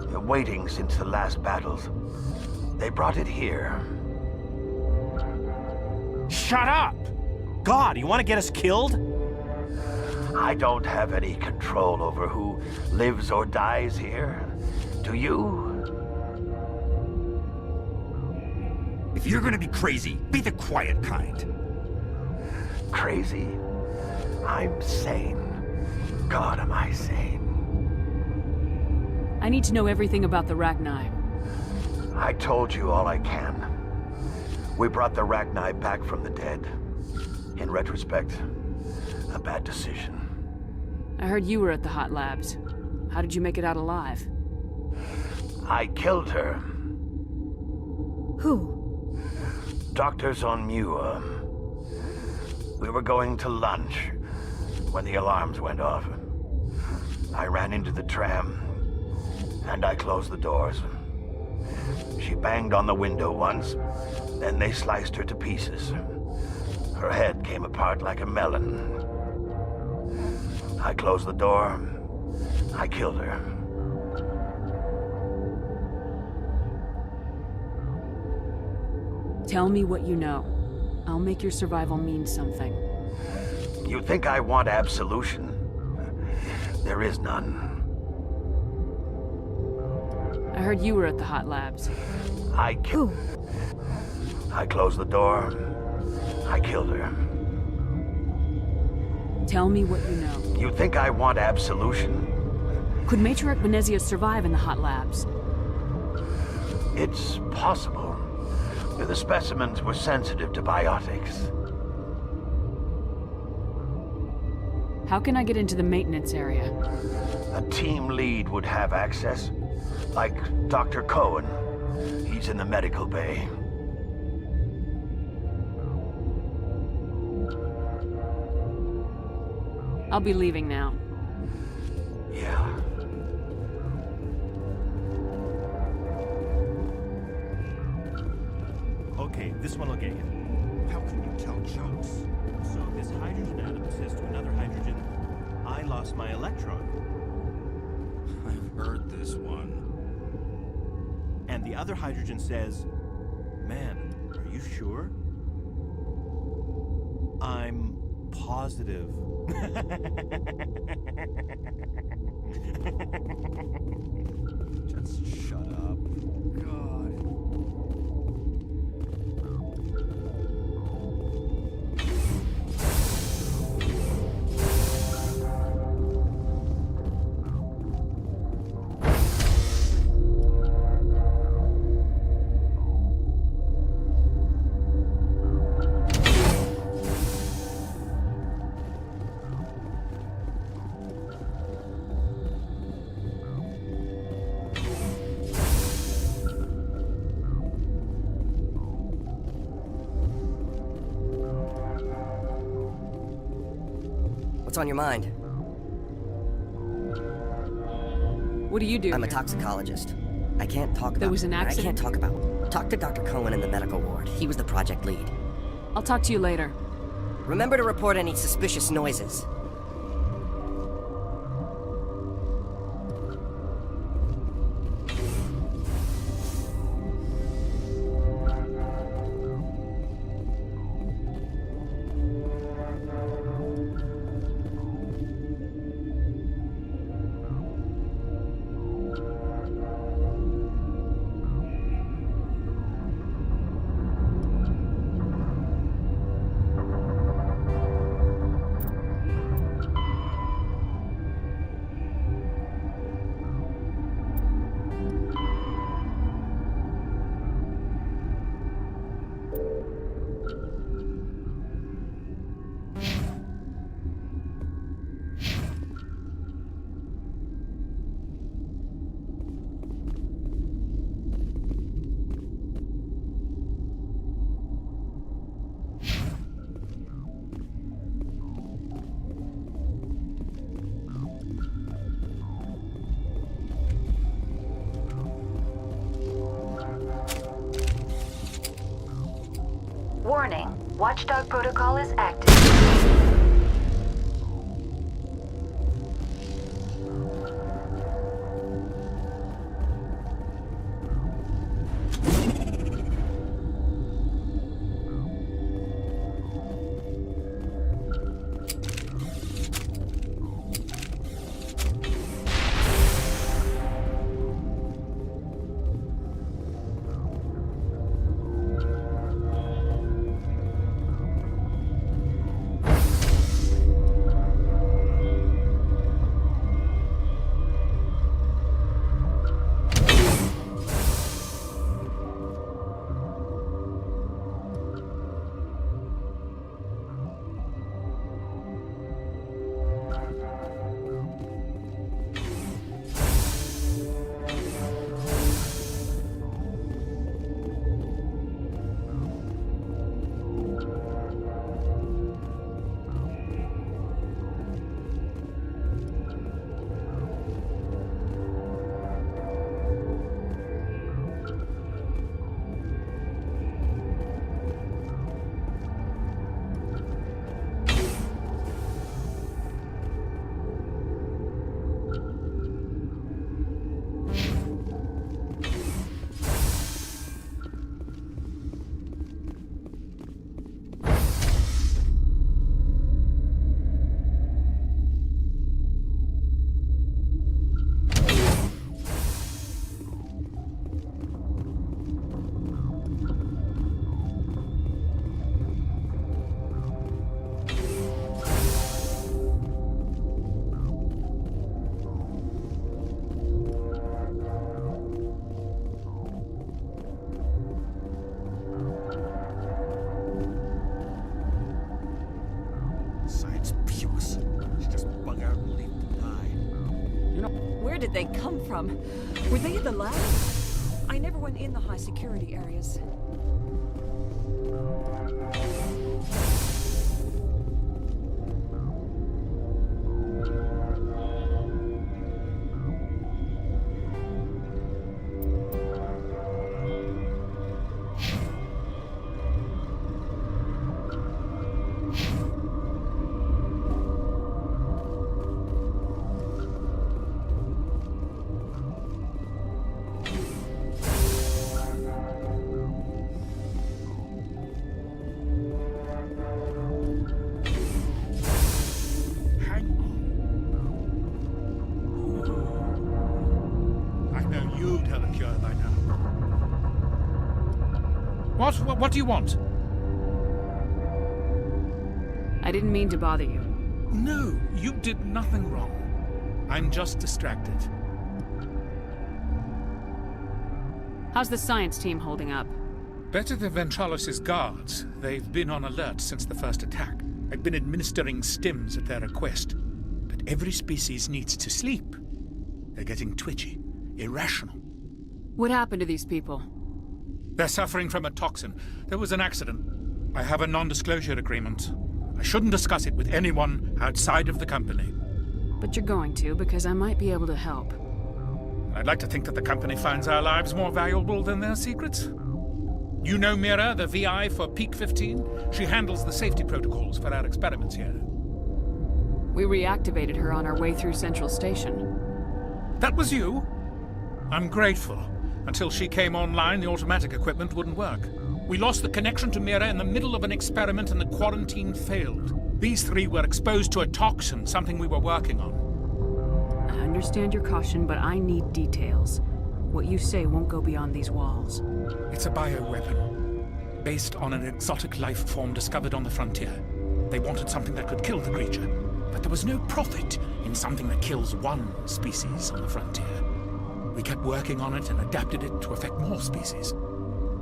Speaker 11: Waiting since the last battles. They brought it here.
Speaker 12: Shut up! God, you want to get us killed?
Speaker 11: I don't have any control over who lives or dies here. Do you?
Speaker 13: If you're gonna be crazy, be the quiet kind.
Speaker 11: Crazy? I'm sane. God, am I sane.
Speaker 4: I need to know everything about the Rachni.
Speaker 11: I told you all I can. We brought the Rachni back from the dead. In retrospect, a bad decision.
Speaker 4: I heard you were at the hot labs. How did you make it out alive?
Speaker 11: I killed her.
Speaker 2: Who?
Speaker 11: Doctors on Muir. We were going to lunch when the alarms went off. I ran into the tram, and I closed the doors. She banged on the window once, then they sliced her to pieces. Her head came apart like a melon. I closed the door. I killed her.
Speaker 4: Tell me what you know. I'll make your survival mean something.
Speaker 11: You think I want absolution? There is none.
Speaker 4: I heard you were at the hot labs.
Speaker 11: I killed. I closed the door. I killed her.
Speaker 4: Tell me what you know.
Speaker 11: You think I want absolution?
Speaker 4: Could Matriarch Venezia survive in the hot labs?
Speaker 11: It's possible. The specimens were sensitive to biotics.
Speaker 4: How can I get into the maintenance area?
Speaker 11: A team lead would have access. Like Dr. Cohen. He's in the medical bay.
Speaker 4: I'll be leaving now.
Speaker 11: Yeah.
Speaker 12: Okay, this one will get you.
Speaker 13: How can you tell jokes?
Speaker 12: So this hydrogen atom says to another hydrogen, I lost my electron.
Speaker 13: I've heard this one.
Speaker 12: And the other hydrogen says, man, are you sure? I'm positive.
Speaker 13: Just shut up. God.
Speaker 14: What's on your mind?
Speaker 4: What do you do?
Speaker 14: I'm a
Speaker 4: here?
Speaker 14: toxicologist. I can't talk about.
Speaker 4: There was an accident?
Speaker 14: I can't talk about. Talk to Dr. Cohen in the medical ward. He was the project lead.
Speaker 4: I'll talk to you later.
Speaker 14: Remember to report any suspicious noises.
Speaker 1: Warning. Watchdog protocol is active.
Speaker 15: Where did they come from? Were they in the lab? I never went in the high security areas.
Speaker 16: What do you want?
Speaker 4: I didn't mean to bother you.
Speaker 16: No, you did nothing wrong. I'm just distracted.
Speaker 4: How's the science team holding up?
Speaker 16: Better than Ventralos' guards. They've been on alert since the first attack. I've been administering stims at their request. But every species needs to sleep. They're getting twitchy, irrational.
Speaker 4: What happened to these people?
Speaker 16: They're suffering from a toxin. There was an accident. I have a non-disclosure agreement. I shouldn't discuss it with anyone outside of the company.
Speaker 4: But you're going to, because I might be able to help.
Speaker 16: I'd like to think that the company finds our lives more valuable than their secrets. You know Mira, the VI for Peak 15? She handles the safety protocols for our experiments here.
Speaker 4: We reactivated her on our way through Central Station.
Speaker 16: That was you? I'm grateful. Until she came online, the automatic equipment wouldn't work. We lost the connection to Mira in the middle of an experiment and the quarantine failed. These three were exposed to a toxin, something we were working on.
Speaker 4: I understand your caution, but I need details. What you say won't go beyond these walls.
Speaker 16: It's a bioweapon, based on an exotic life form discovered on the frontier. They wanted something that could kill the creature, but there was no profit in something that kills one species on the frontier. We kept working on it and adapted it to affect more species.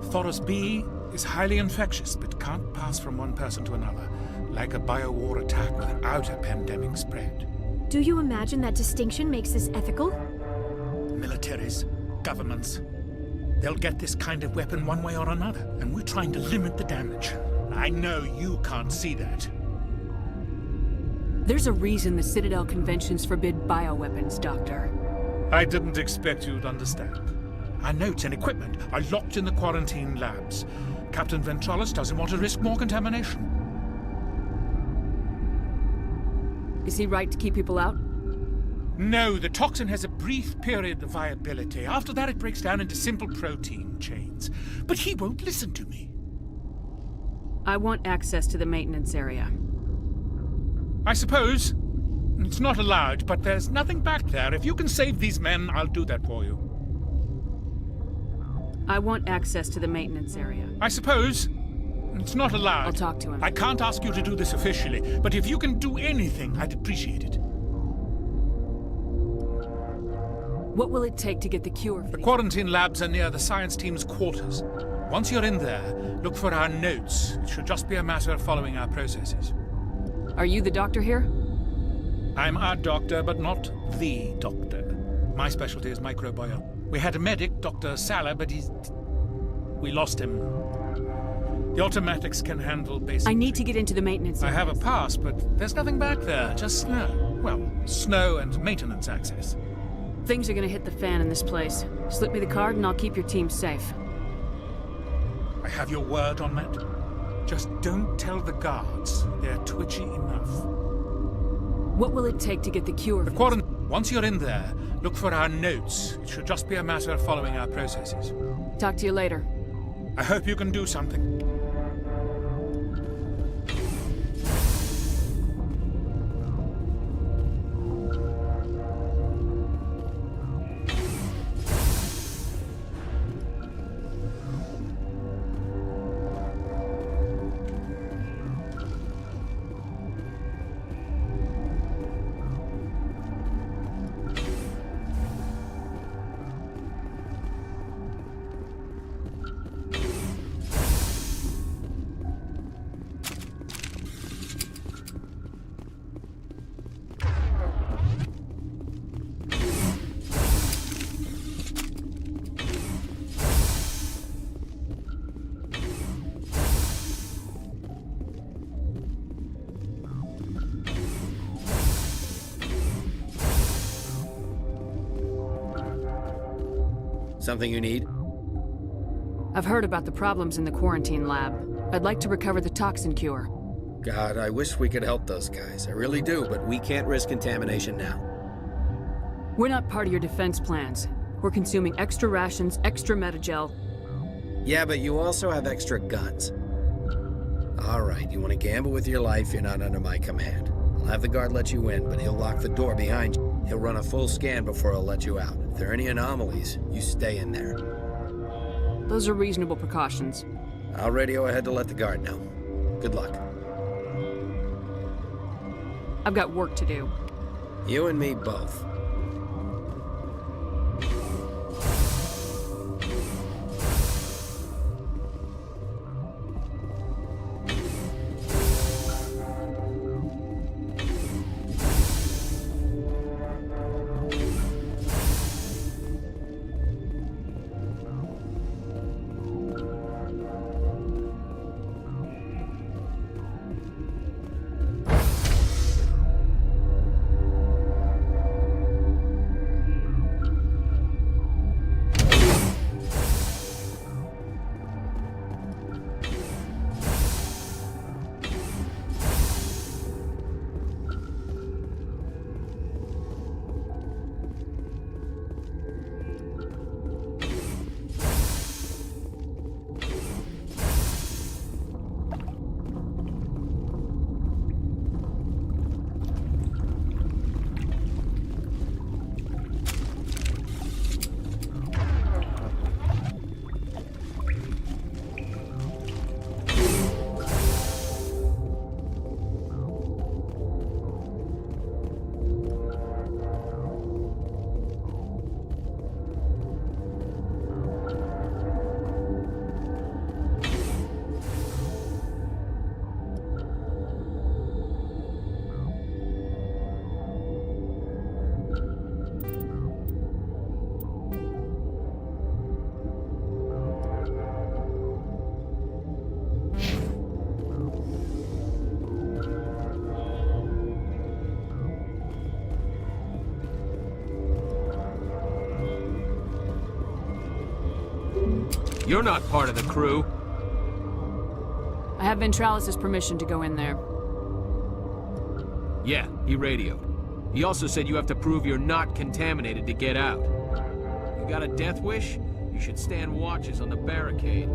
Speaker 16: Thoros B is highly infectious, but can't pass from one person to another, like a biowar attack without a pandemic spread.
Speaker 2: Do you imagine that distinction makes this ethical?
Speaker 16: Militaries, governments, they'll get this kind of weapon one way or another, and we're trying to limit the damage. I know you can't see that.
Speaker 4: There's a reason the Citadel conventions forbid bioweapons, Doctor.
Speaker 16: I didn't expect you'd understand. Our notes and equipment are locked in the quarantine labs. Captain Ventralis doesn't want to risk more contamination.
Speaker 4: Is he right to keep people out?
Speaker 16: No, the toxin has a brief period of viability. After that, it breaks down into simple protein chains. But he won't listen to me.
Speaker 4: I want access to the maintenance area.
Speaker 16: I suppose. It's not allowed, but there's nothing back there. If you can save these men, I'll do that for you.
Speaker 4: I want access to the maintenance area.
Speaker 16: I suppose. It's not allowed.
Speaker 4: I'll talk to him.
Speaker 16: I can't ask you to do this officially, but if you can do anything, I'd appreciate it.
Speaker 4: What will it take to get the cure for
Speaker 16: The quarantine labs are near the science team's quarters. Once you're in there, look for our notes. It should just be a matter of following our processes.
Speaker 4: Are you the doctor here?
Speaker 16: I'm our doctor, but not the doctor. My specialty is microbiome. We had a medic, Dr. Salah, but we lost him. The automatics can handle basic...
Speaker 4: I need to get into the maintenance
Speaker 16: I
Speaker 4: area.
Speaker 16: have a pass, but there's nothing back there, just snow. Well, snow and maintenance access.
Speaker 4: Things are gonna hit the fan in this place. Slip me the card and I'll keep your team safe.
Speaker 16: I have your word on that. Just don't tell the guards. They're twitchy enough.
Speaker 4: What will it take to get the cure for
Speaker 16: Once you're in there, look for our notes. It should just be a matter of following our processes.
Speaker 4: Talk to you later.
Speaker 16: I hope you can do something.
Speaker 6: Something you need?
Speaker 4: I've heard about the problems in the quarantine lab. I'd like to recover the toxin cure.
Speaker 6: God, I wish we could help those guys. I really do, but
Speaker 7: We can't risk contamination now.
Speaker 4: We're not part of your defense plans. We're consuming extra rations, extra Metagel.
Speaker 6: yeah, but you also have extra guns. All right, you want to gamble with your life, you're not under my command. I'll have the guard let you in, but he'll lock the door behind you. He'll run a full scan before he'll let you out. If there are any anomalies, you stay in there.
Speaker 4: Those are reasonable precautions.
Speaker 6: I'll radio ahead to let the guard know. Good luck.
Speaker 4: I've got work to do.
Speaker 6: You and me both.
Speaker 7: You're not part of the crew.
Speaker 4: I have Ventralis' permission to go in there.
Speaker 17: Yeah, he radioed. He also said you have to prove you're not contaminated to get out. You got a death wish? You should stand watches on the barricade.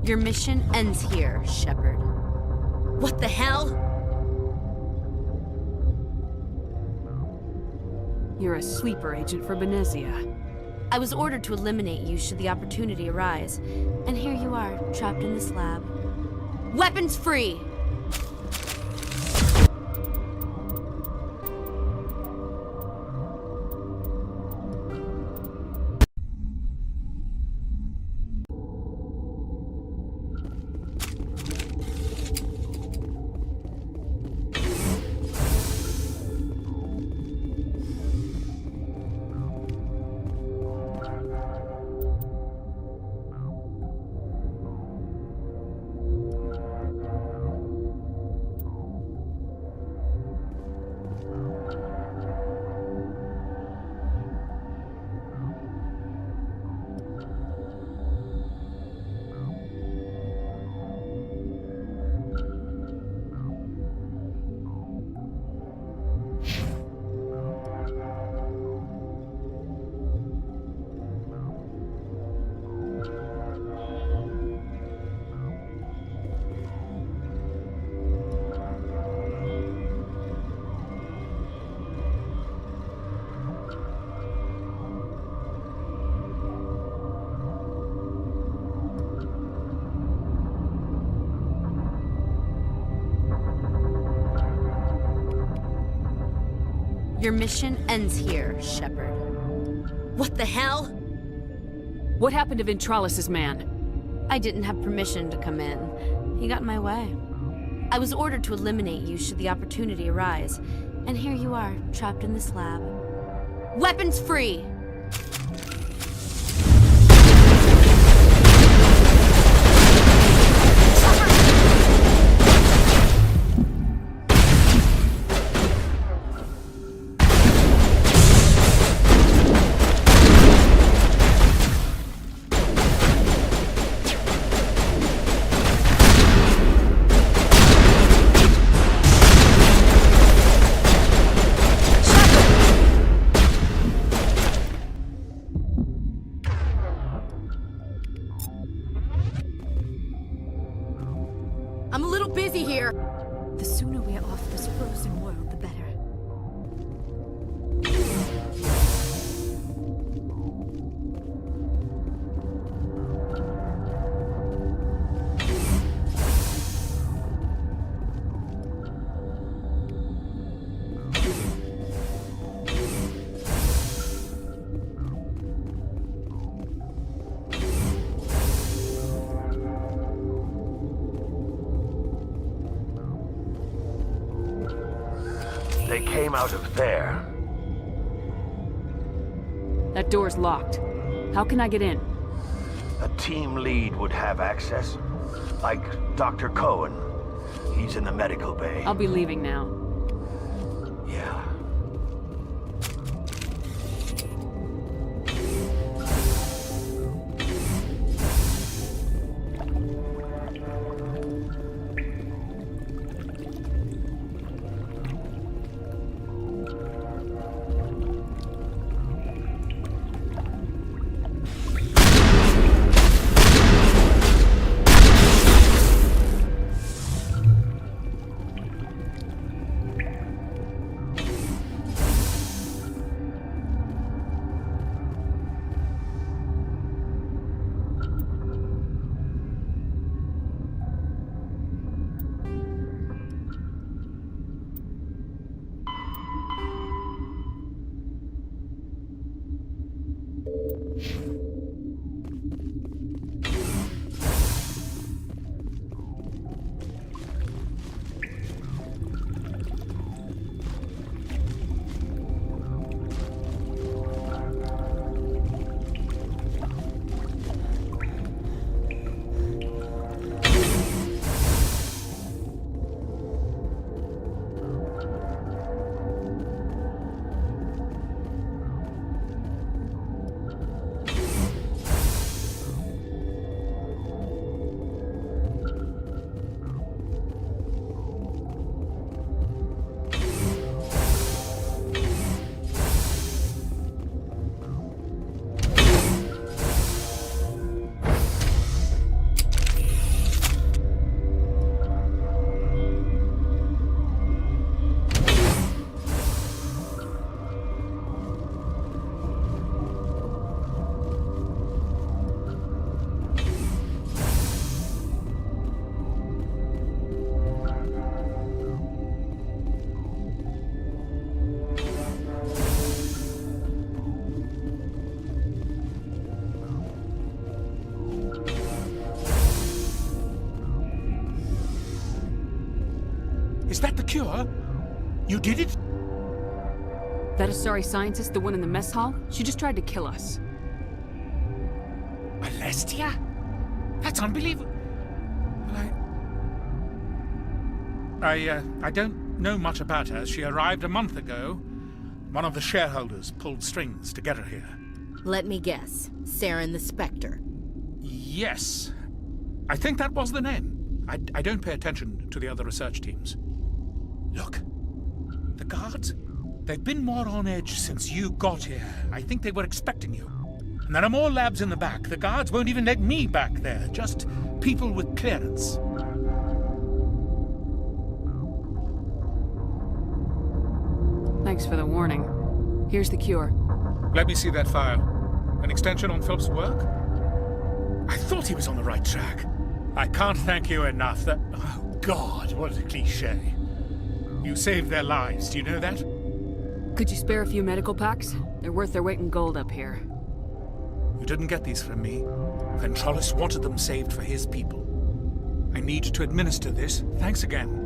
Speaker 9: Your mission ends here, Shepard.
Speaker 3: What the hell?
Speaker 4: You're a sleeper agent for Benezia.
Speaker 9: I was ordered to eliminate you should the opportunity arise. And here you are, trapped in this lab. Weapons free! Your mission ends here, Shepard.
Speaker 3: What the hell?
Speaker 4: What happened to Ventralis' man?
Speaker 9: I didn't have permission to come in. He got in my way. I was ordered to eliminate you should the opportunity arise. And here you are, trapped in this lab. Weapons free!
Speaker 3: I'm a little busy here.
Speaker 2: The sooner we're off this frozen world, the better.
Speaker 11: They came out of there.
Speaker 4: That door's locked. How can I get in?
Speaker 11: A team lead would have access. Like Dr. Cohen. He's in the medical bay.
Speaker 4: I'll be leaving now.
Speaker 11: Yeah.
Speaker 16: cure? You did it?
Speaker 4: That Asari scientist, the one in the mess hall? She just tried to kill us.
Speaker 16: Alestia? That's unbelievable. Well, I don't know much about her. She arrived a month ago. One of the shareholders pulled strings to get her here.
Speaker 3: Let me guess. Saren the Spectre.
Speaker 16: Yes. I think that was the name. I don't pay attention to the other research teams. Look. The guards? They've been more on edge since you got here. I think they were expecting you. And there are more labs in the back. The guards won't even let me back there. Just people with clearance.
Speaker 4: Thanks for the warning. Here's the cure.
Speaker 16: Let me see that file. An extension on Philip's work? I thought he was on the right track. I can't thank you enough. Oh, God, what a cliché. You saved their lives, do you know that?
Speaker 4: Could you spare a few medical packs? They're worth their weight in gold up here.
Speaker 16: You didn't get these from me. Ventrollis wanted them saved for his people. I need to administer this. Thanks again.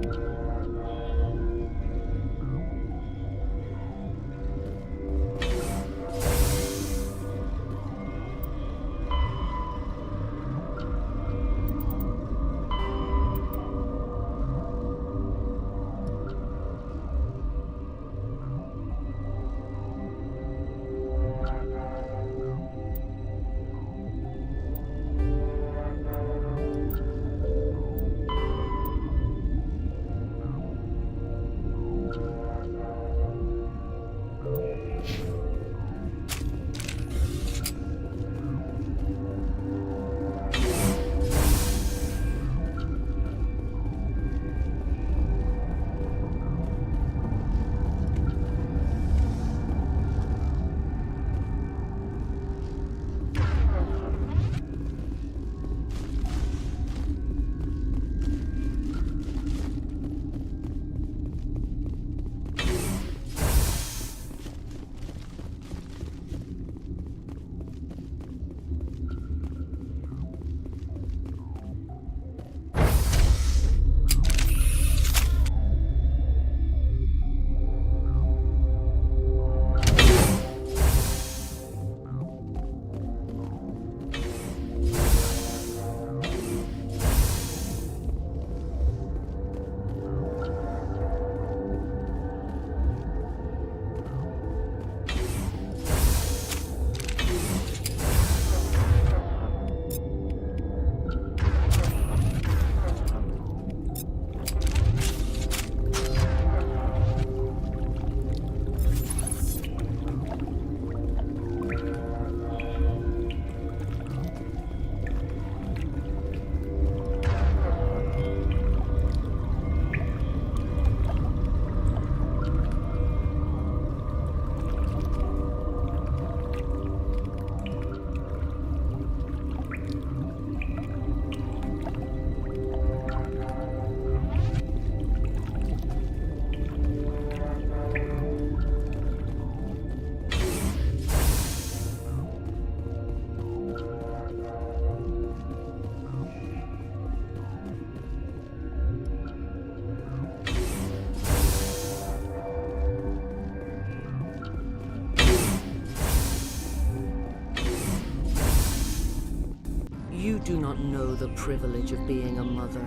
Speaker 18: You do not know the privilege of being a mother.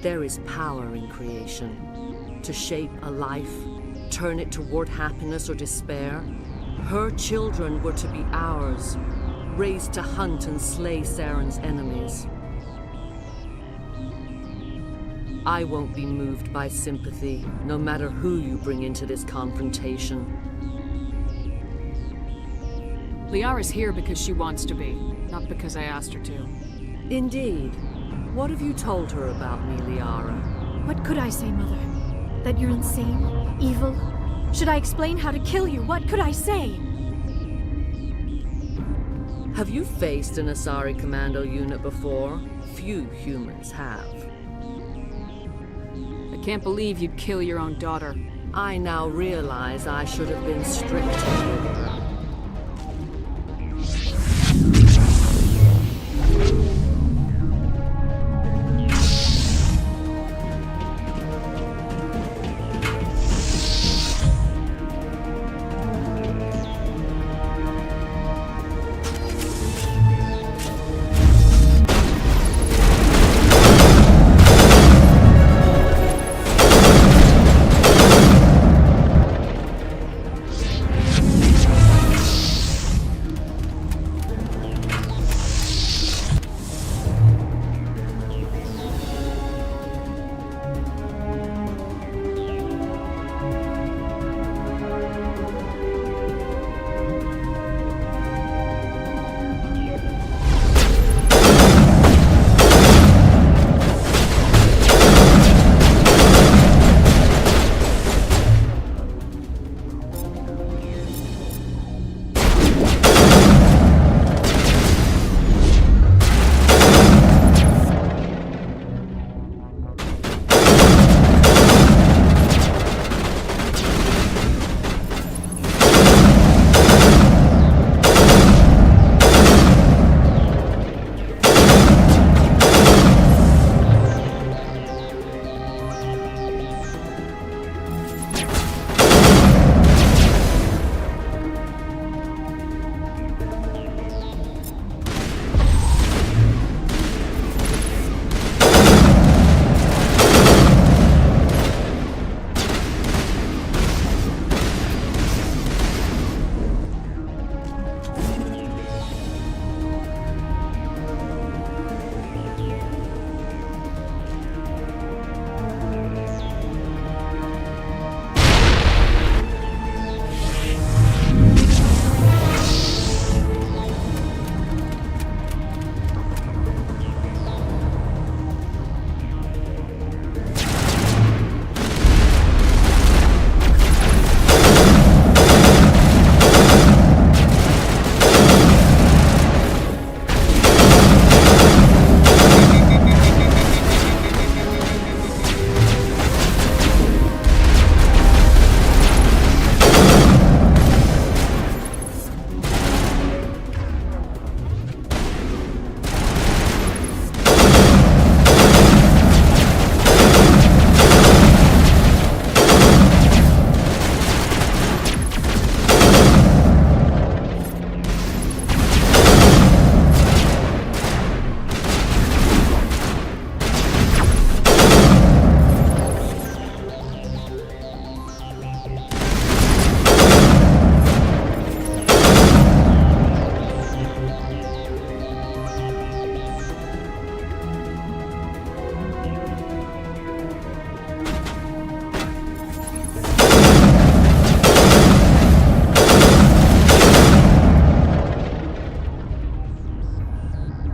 Speaker 18: There is power in creation. To shape a life, turn it toward happiness or despair. Her children were to be ours, raised to hunt and slay Saren's enemies. I won't be moved by sympathy, no matter who you bring into this confrontation.
Speaker 4: Liara's here because she wants to be, not because I asked her to.
Speaker 18: Indeed. What have you told her about me, Liara?
Speaker 2: What could I say, Mother? That you're insane? Evil? Should I explain how to kill you? What could I say?
Speaker 18: Have you faced an Asari commando unit before? Few humans have.
Speaker 4: I can't believe you'd kill your own daughter.
Speaker 18: I now realize I should have been stricter with her.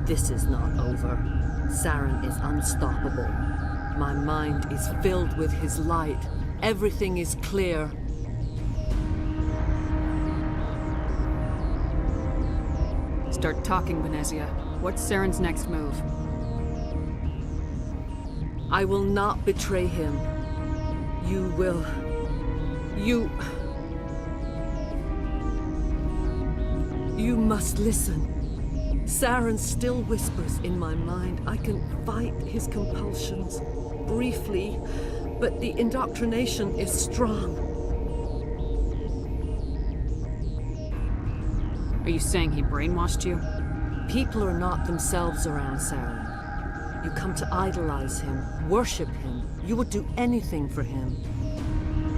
Speaker 18: This is not over. Saren is unstoppable. My mind is filled with his light. Everything is clear.
Speaker 4: Start talking, Venezia. What's Saren's next move?
Speaker 18: I will not betray him. You will... You must listen. Saren still whispers in my mind. I can fight his compulsions, briefly, but the indoctrination is strong.
Speaker 4: Are you saying he brainwashed you?
Speaker 18: People are not themselves around Saren. You come to idolize him, worship him. You would do anything for him.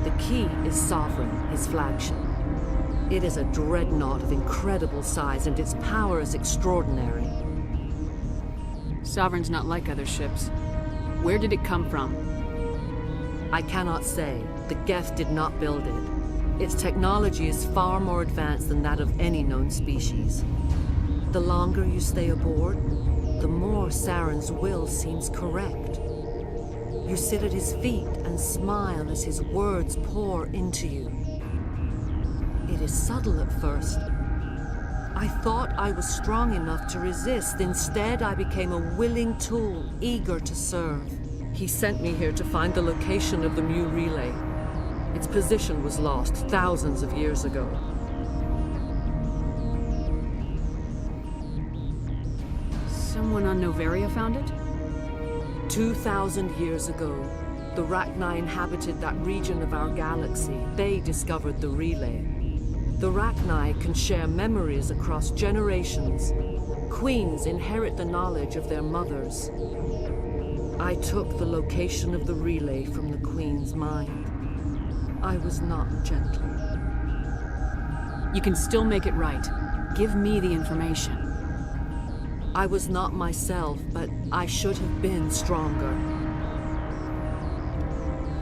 Speaker 18: The key is Sovereign, his flagship. It is a dreadnought of incredible size, and its power is extraordinary.
Speaker 4: Sovereign's not like other ships. Where did it come from?
Speaker 18: I cannot say. The Geth did not build it. Its technology is far more advanced than that of any known species. The longer you stay aboard, the more Saren's will seems correct. You sit at his feet and smile as his words pour into you. It is subtle at first. I thought I was strong enough to resist. Instead, I became a willing tool, eager to serve. He sent me here to find the location of the Mu relay. Its position was lost thousands of years ago.
Speaker 4: Someone on Noveria found it?
Speaker 18: 2,000 years ago, the Rachni inhabited that region of our galaxy. They discovered the relay. The Rachni can share memories across generations. Queens inherit the knowledge of their mothers. I took the location of the relay from the Queen's mind. I was not gentle.
Speaker 4: You can still make it right. Give me the information.
Speaker 18: I was not myself, but I should have been stronger.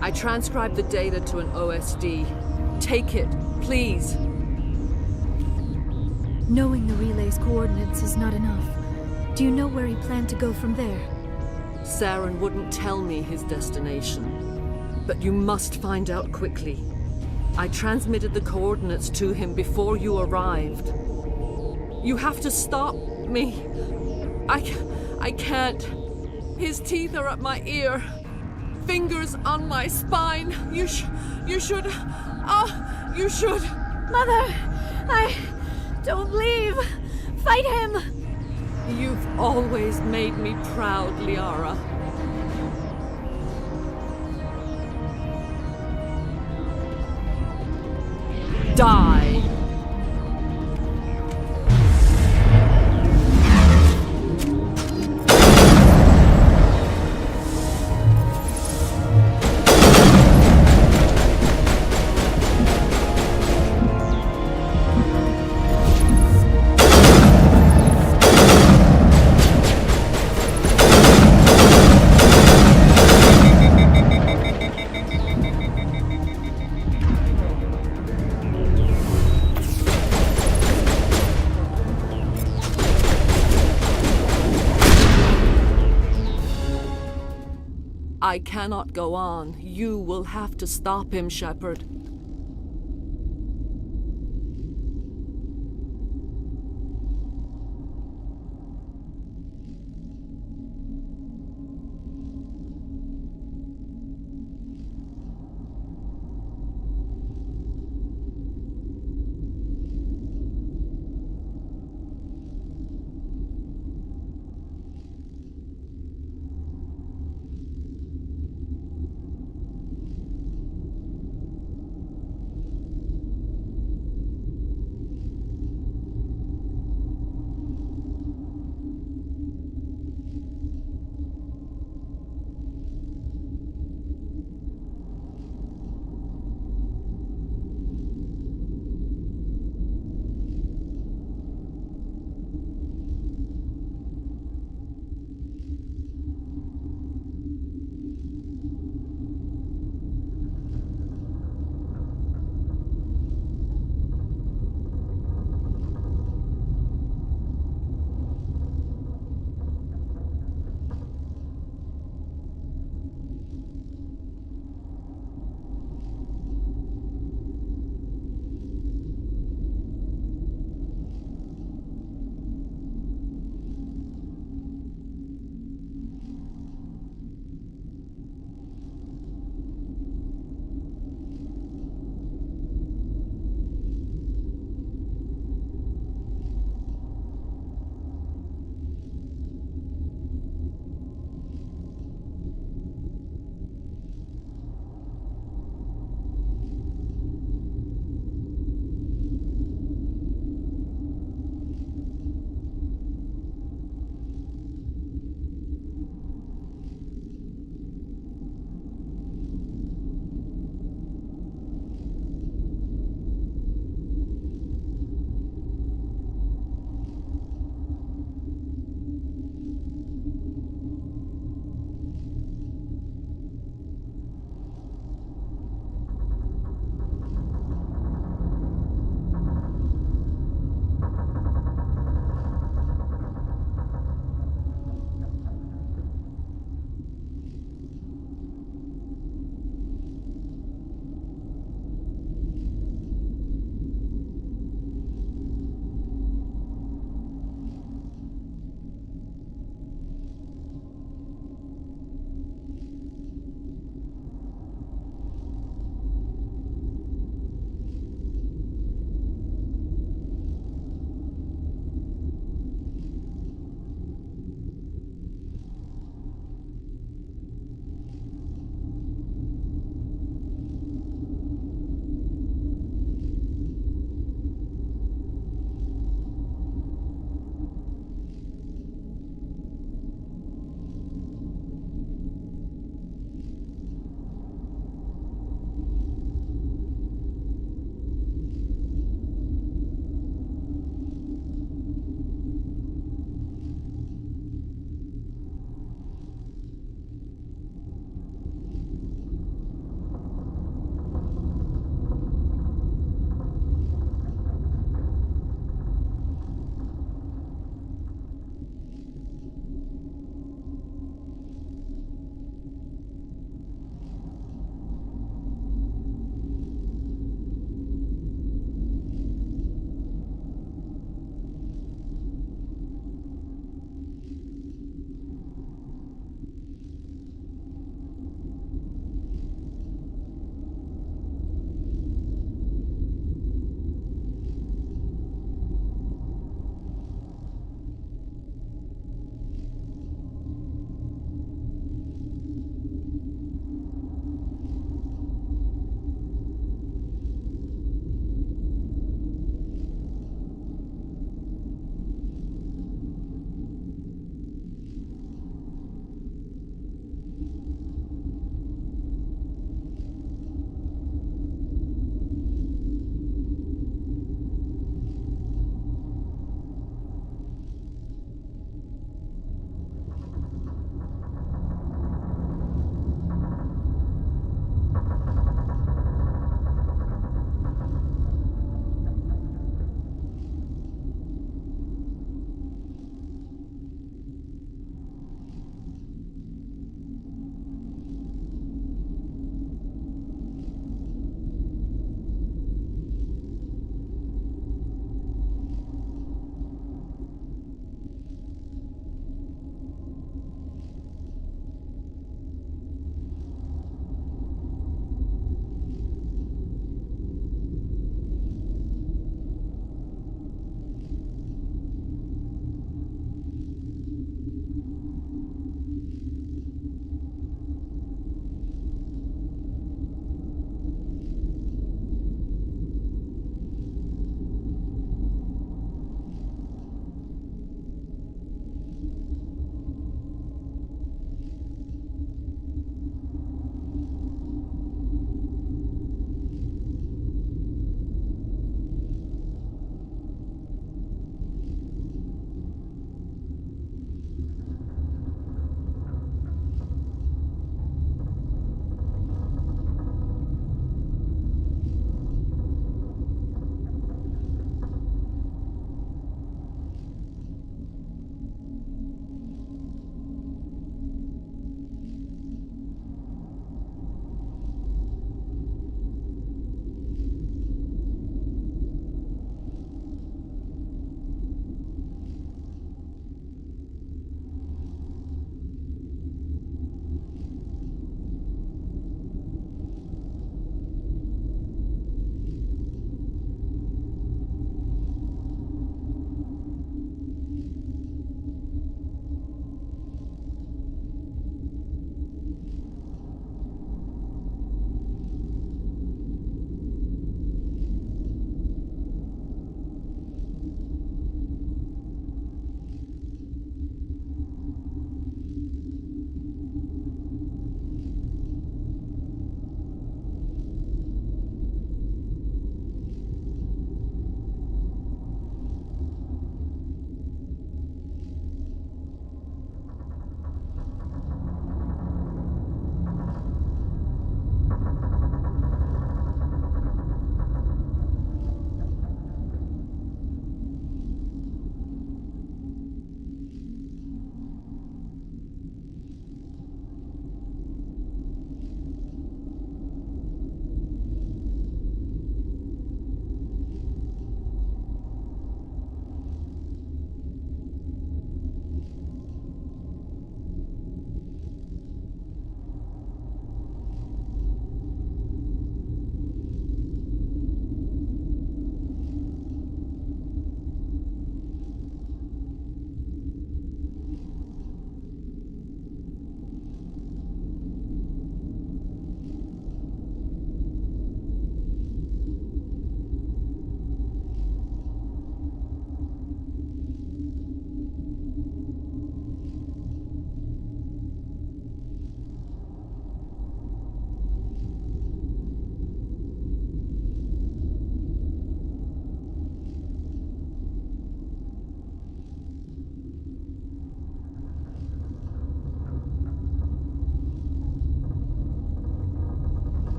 Speaker 18: I transcribed the data to an OSD. Take it, please.
Speaker 2: Knowing the relay's coordinates is not enough. Do you know where he planned to go from there?
Speaker 18: Saren wouldn't tell me his destination. But you must find out quickly. I transmitted the coordinates to him before you arrived. You have to stop me. I can't. His teeth are at my ear. Fingers on my spine. You should. You should.
Speaker 2: Mother! Don't leave! Fight him!
Speaker 18: You've always made me proud, Liara. Die! I cannot go on. You will have to stop him, Shepard.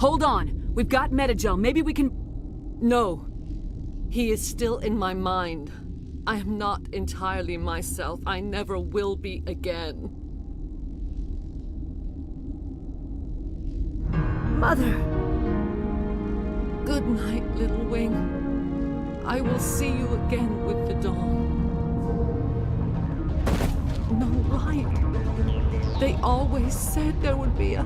Speaker 4: Hold on. We've got Metagel. Maybe we can...
Speaker 18: No. He is still in my mind. I am not entirely myself. I never will be again.
Speaker 2: Mother!
Speaker 18: Good night, little wing. I will see you again with the dawn. No light. They always said there would be a...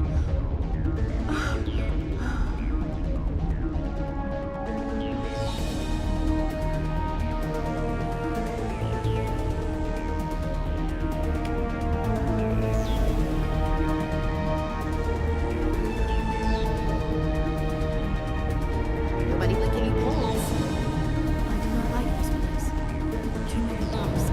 Speaker 3: Nobody licking any poles.
Speaker 2: I do not like this place. Too many bumps.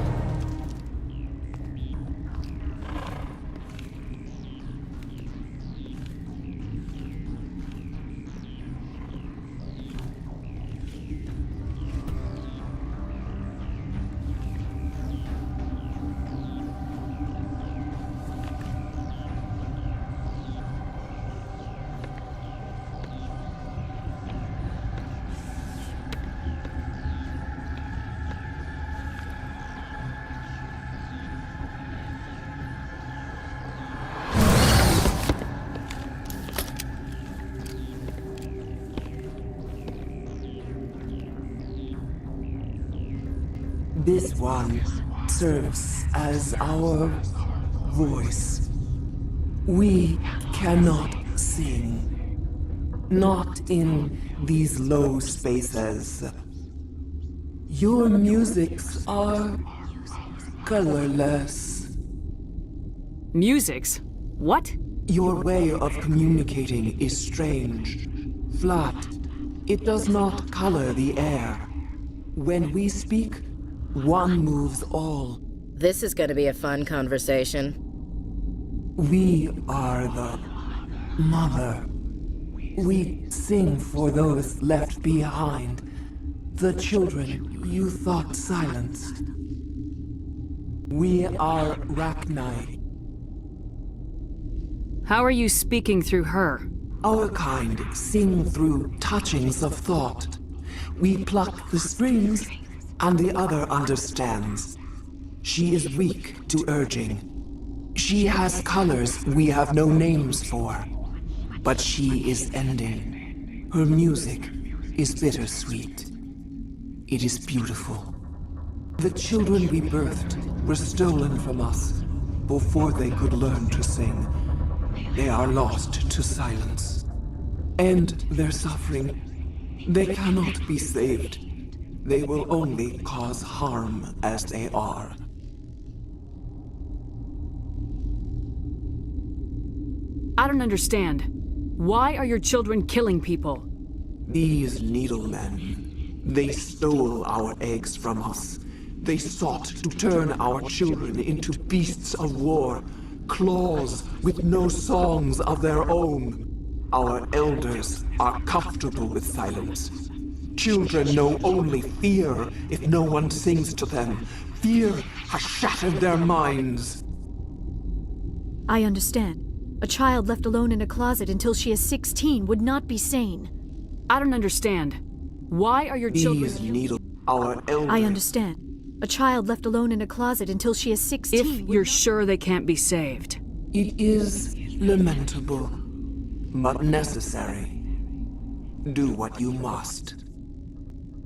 Speaker 19: This one serves as our voice. We cannot sing. Not in these low spaces. Your musics are colorless.
Speaker 4: Musics? What?
Speaker 19: Your way of communicating is strange. Flat. It does not color the air. When we speak, one moves all.
Speaker 3: This is gonna be a fun conversation.
Speaker 19: We are the mother. We sing for those left behind. The children you thought silenced. We are Rachni.
Speaker 4: How are you speaking through her?
Speaker 19: Our kind sing through touchings of thought. We pluck the strings, and the other understands. She is weak to urging. She has colors we have no names for. But she is ending. Her music is bittersweet. It is beautiful. The children we birthed were stolen from us before they could learn to sing. They are lost to silence. And their suffering, they cannot be saved. They will only cause harm as they are.
Speaker 4: I don't understand. Why are your children killing people?
Speaker 19: These needlemen, they stole our eggs from us. They sought to turn our children into beasts of war, claws with no songs of their own. Our elders are comfortable with silence. Children know only fear if no one sings to them. Fear has shattered their minds.
Speaker 2: I understand. A child left alone in a closet until she is 16 would not be sane.
Speaker 4: I don't understand. Why are your children...
Speaker 19: These needle... Our elders...
Speaker 2: I understand. A child left alone in a closet until she is 16
Speaker 4: If you're sure they can't be saved.
Speaker 19: It is lamentable, but necessary. Do what you must.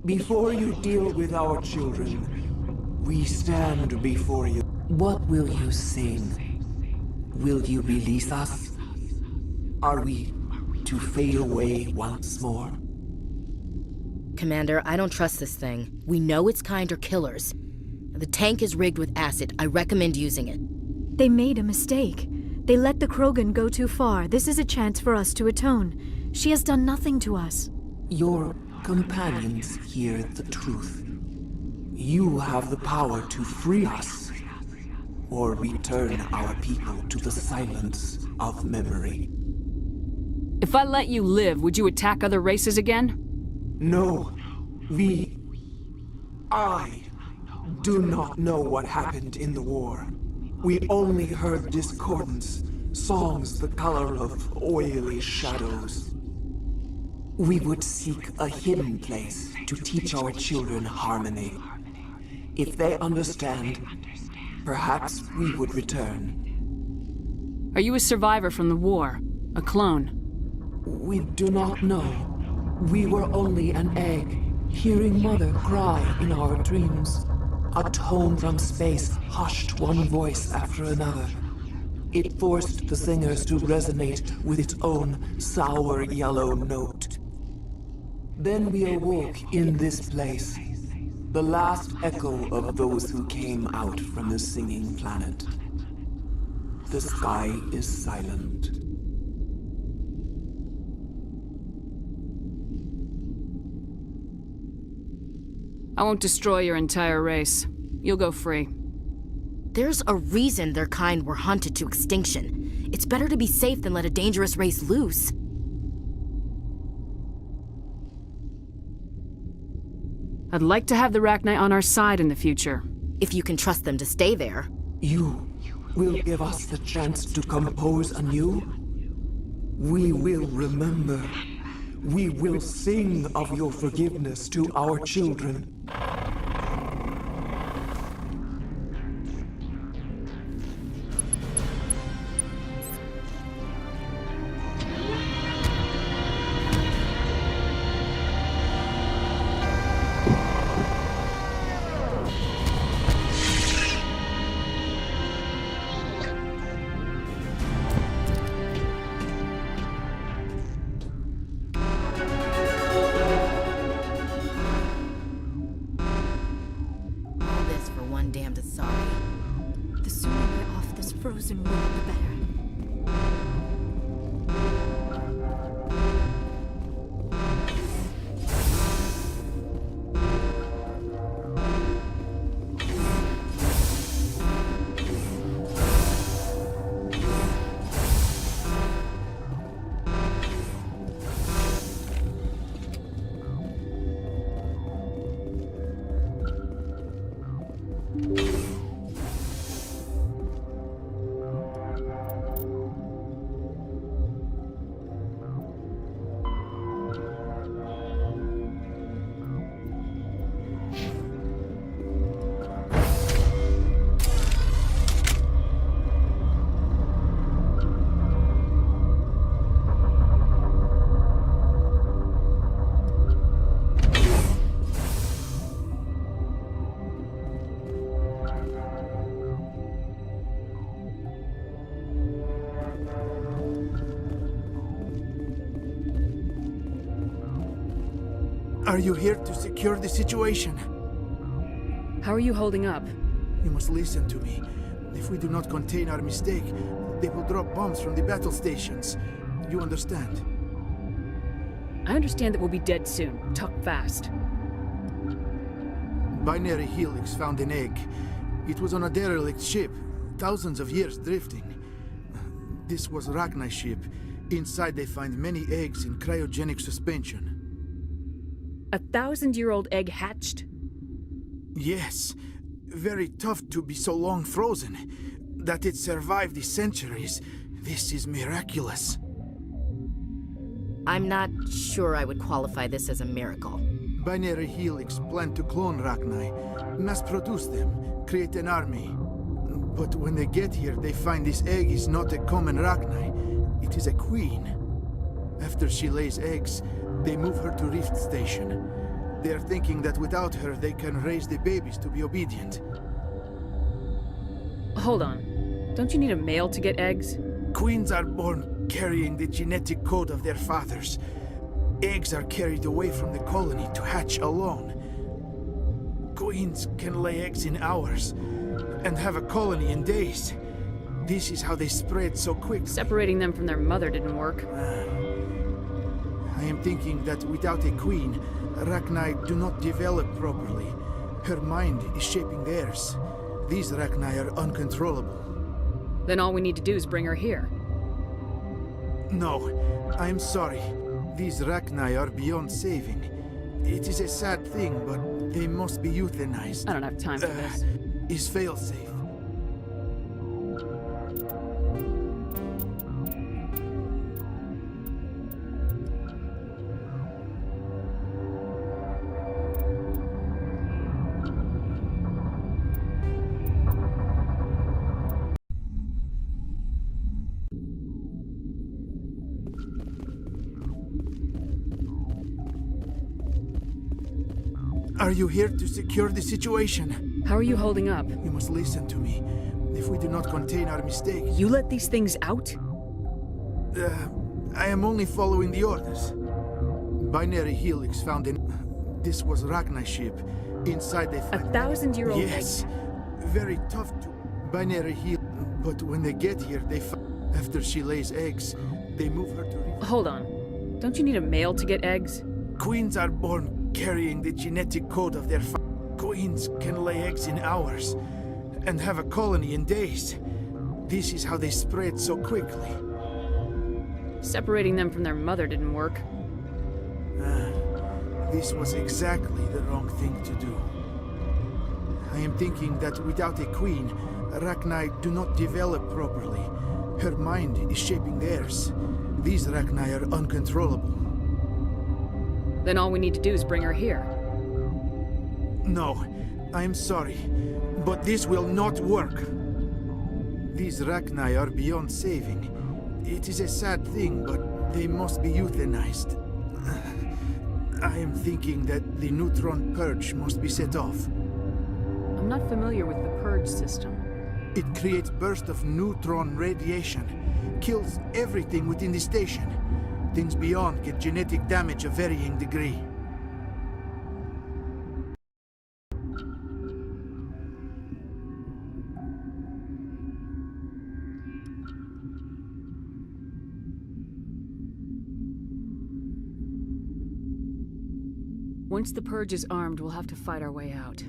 Speaker 19: Before you deal with our children, we stand before you. What will you sing? Will you release us? Are we to fade away once more?
Speaker 3: Commander, I don't trust this thing. We know its kind are killers. The tank is rigged with acid. I recommend using it.
Speaker 2: They made a mistake. They let the Krogan go too far. This is a chance for us to atone. She has done nothing to us.
Speaker 19: Your companions hear the truth. You have the power to free us, or return our people to the silence of memory.
Speaker 4: If I let you live, would you attack other races again?
Speaker 19: No. I do not know what happened in the war. We only heard discordance, songs the color of oily shadows. We would seek a hidden place to teach our children harmony. If they understand, perhaps we would return.
Speaker 4: Are you a survivor from the war? A clone?
Speaker 19: We do not know. We were only an egg, hearing Mother cry in our dreams. A tone from space hushed one voice after another. It forced the singers to resonate with its own sour yellow note. Then we awoke in this place, the last echo of those who came out from the singing planet. The sky is silent.
Speaker 4: I won't destroy your entire race. You'll go free.
Speaker 3: There's a reason their kind were hunted to extinction. It's better to be safe than let a dangerous race loose.
Speaker 4: I'd like to have the Rachni on our side in the future.
Speaker 3: If you can trust them to stay there.
Speaker 19: You will give us the chance to compose anew? We will remember. We will sing of your forgiveness to our children.
Speaker 2: Frozen world, the better.
Speaker 20: Are you here to secure the situation?
Speaker 4: How are you holding up?
Speaker 20: You must listen to me. If we do not contain our mistake, they will drop bombs from the battle stations. You understand?
Speaker 4: I understand that we'll be dead soon. Talk fast.
Speaker 20: Binary Helix found an egg. It was on a derelict ship, thousands of years drifting. This was Rachni's ship. Inside they find many eggs in cryogenic suspension.
Speaker 4: A 1,000-year-old egg hatched?
Speaker 20: Yes. Very tough to be so long frozen. That it survived the centuries. This is miraculous.
Speaker 3: I'm not sure I would qualify this as a miracle.
Speaker 20: Binary Helix planned to clone Rachni, mass-produce them, create an army. But when they get here, they find this egg is not a common Rachni. It is a queen. After she lays eggs, they move her to Rift Station. They are thinking that without her, they can raise the babies to be obedient.
Speaker 4: Hold on. Don't you need a male to get eggs?
Speaker 20: Queens are born carrying the genetic code of their fathers. Eggs are carried away from the colony to hatch alone. Queens can lay eggs in hours and have a colony in days. This is how they spread so quick.
Speaker 4: Separating them from their mother didn't work.
Speaker 20: I am thinking that without a queen, Rachni do not develop properly. Her mind is shaping theirs. These Rachni are uncontrollable.
Speaker 4: Then all we need to do is bring her here.
Speaker 20: No, I'm sorry. These Rachni are beyond saving. It is a sad thing, but they must be euthanized.
Speaker 4: I don't have time for this.
Speaker 20: Is failsafe. Are you here to secure the situation?
Speaker 4: How are you holding up?
Speaker 20: You must listen to me. If we do not contain our mistake...
Speaker 4: You let these things out?
Speaker 20: I am only following the orders. Binary Helix found in... This was Rachni's ship. Inside they find...
Speaker 4: 1,000-year-old...
Speaker 20: Yes. Very tough to... Binary Helix... But when they get here, they find... After she lays eggs, they move her to...
Speaker 4: Hold on. Don't you need a male to get eggs?
Speaker 20: Queens are born carrying the genetic code of their... Queens can lay eggs in hours. And have a colony in days. This is how they spread so quickly.
Speaker 4: Separating them from their mother didn't work.
Speaker 20: This was exactly the wrong thing to do. I am thinking that without a queen, Rachni do not develop properly. Her mind is shaping theirs. These Rachni are uncontrollable.
Speaker 4: Then all we need to do is bring her here.
Speaker 20: No, I am sorry, but this will not work. These Rachni are beyond saving. It is a sad thing, but they must be euthanized. I am thinking that the neutron purge must be set off.
Speaker 4: I'm not familiar with the purge system.
Speaker 20: It creates bursts of neutron radiation, kills everything within the station. Things beyond get genetic damage of varying degree.
Speaker 4: Once the purge is armed, we'll have to fight our way out.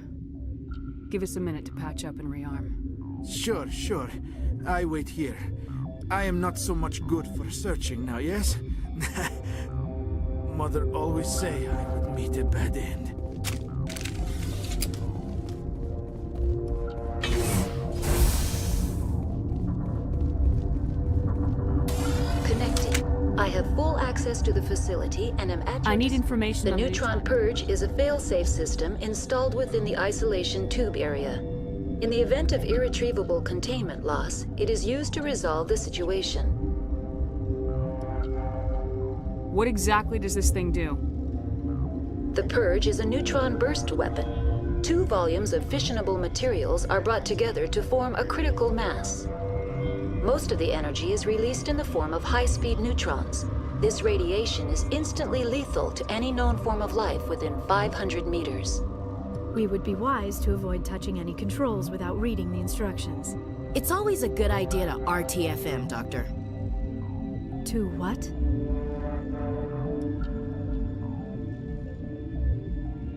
Speaker 4: Give us a minute to patch up and rearm.
Speaker 20: Sure. I wait here. I am not so much good for searching now, yes? Mother always say I would meet a bad end.
Speaker 1: Connecting. I have full access to the facility and am at your...
Speaker 4: I need information
Speaker 1: The
Speaker 4: on
Speaker 1: Neutron Purge is a fail-safe system installed within the isolation tube area. In the event of irretrievable containment loss, it is used to resolve the situation.
Speaker 4: What exactly does this thing do?
Speaker 1: The Purge is a neutron burst weapon. 2 volumes of fissionable materials are brought together to form a critical mass. Most of the energy is released in the form of high-speed neutrons. This radiation is instantly lethal to any known form of life within 500 meters.
Speaker 2: We would be wise to avoid touching any controls without reading the instructions.
Speaker 3: It's always a good idea to RTFM, Doctor.
Speaker 2: To what?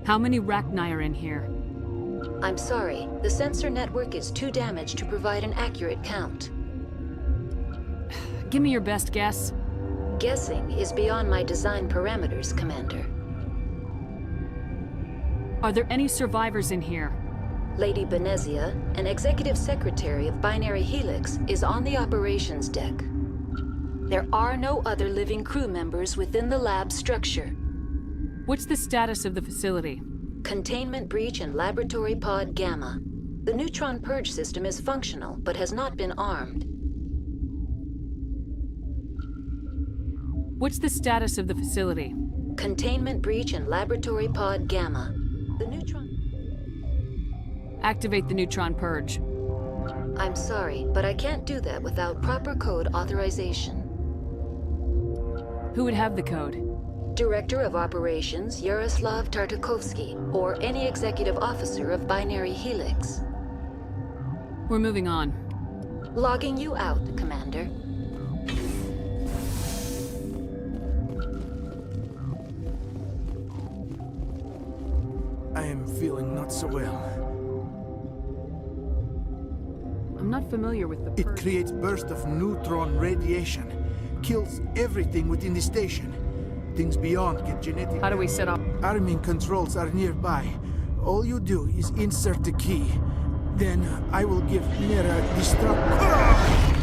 Speaker 4: How many Rachni are in here?
Speaker 1: I'm sorry, the sensor network is too damaged to provide an accurate count.
Speaker 4: Give me your best guess.
Speaker 1: Guessing is beyond my design parameters, Commander.
Speaker 4: Are there any survivors in here?
Speaker 1: Lady Benezia, an executive secretary of Binary Helix, is on the operations deck. There are no other living crew members within the lab structure.
Speaker 4: What's the status of the facility?
Speaker 1: Containment breach in Laboratory Pod Gamma. The neutron purge system is functional, but has not been armed.
Speaker 4: What's the status of the facility?
Speaker 1: Containment breach in Laboratory Pod Gamma. The neutron...
Speaker 4: Activate the neutron purge.
Speaker 1: I'm sorry, but I can't do that without proper code authorization.
Speaker 4: Who would have the code?
Speaker 1: Director of Operations Yaroslav Tartakovsky, or any executive officer of Binary Helix.
Speaker 4: We're moving on.
Speaker 1: Logging you out, Commander.
Speaker 20: I am feeling not so well.
Speaker 4: I'm not familiar with the
Speaker 20: It creates bursts of neutron radiation. Kills everything within the station. Things beyond get genetic...
Speaker 4: How do we set up?
Speaker 20: Arming controls are nearby. All you do is insert the key. Then I will give Nera destruct...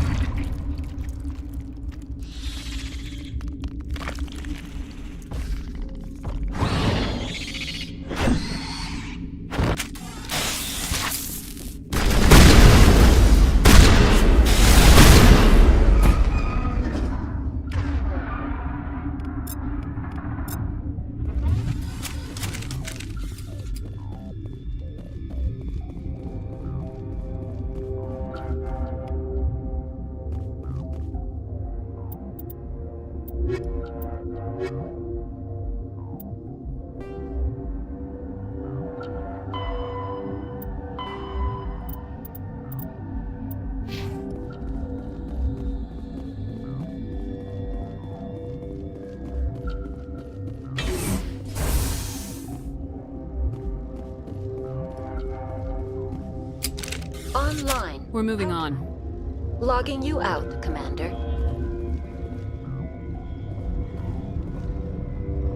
Speaker 1: Online.
Speaker 4: We're moving on.
Speaker 1: Logging you out, Commander.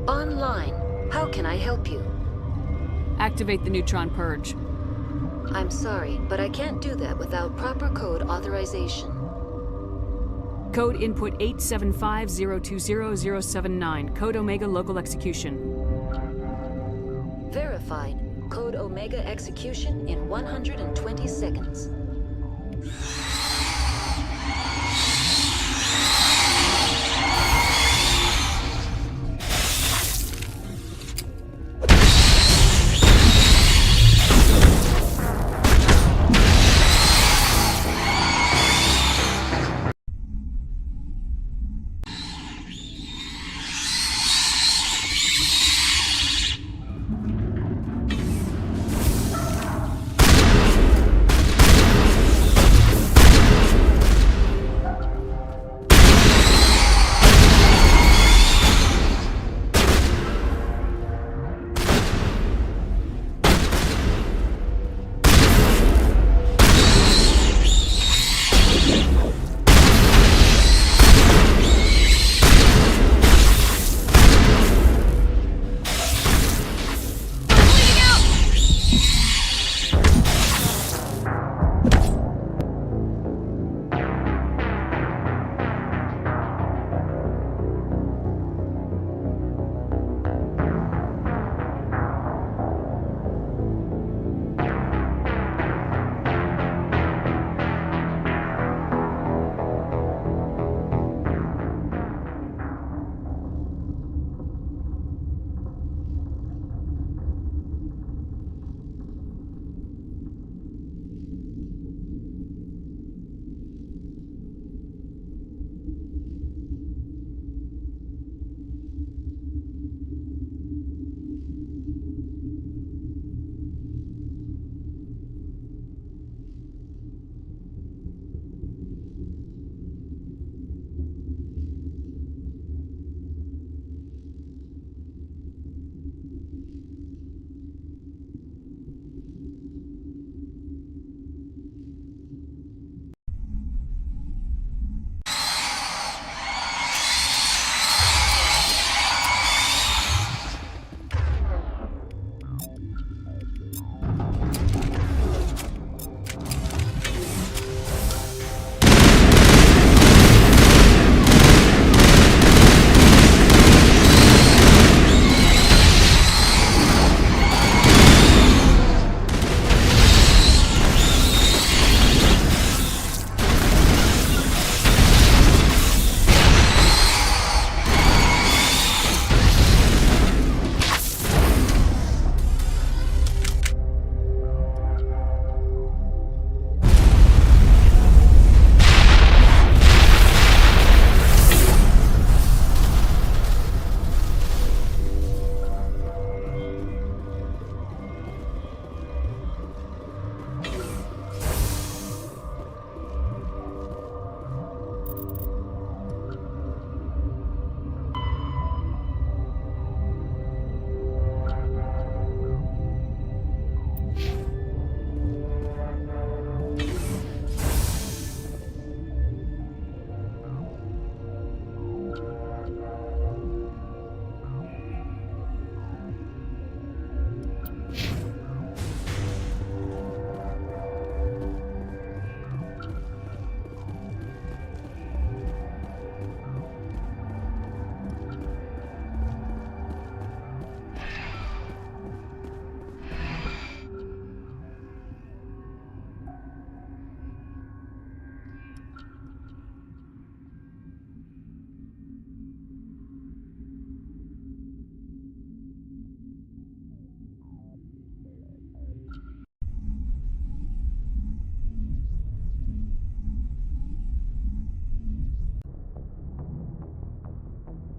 Speaker 1: Online. How can I help you?
Speaker 4: Activate the neutron purge.
Speaker 1: I'm sorry, but I can't do that without proper code authorization.
Speaker 4: Code input 875020079. Code Omega local execution.
Speaker 1: Verified. Code Omega execution in 120 seconds.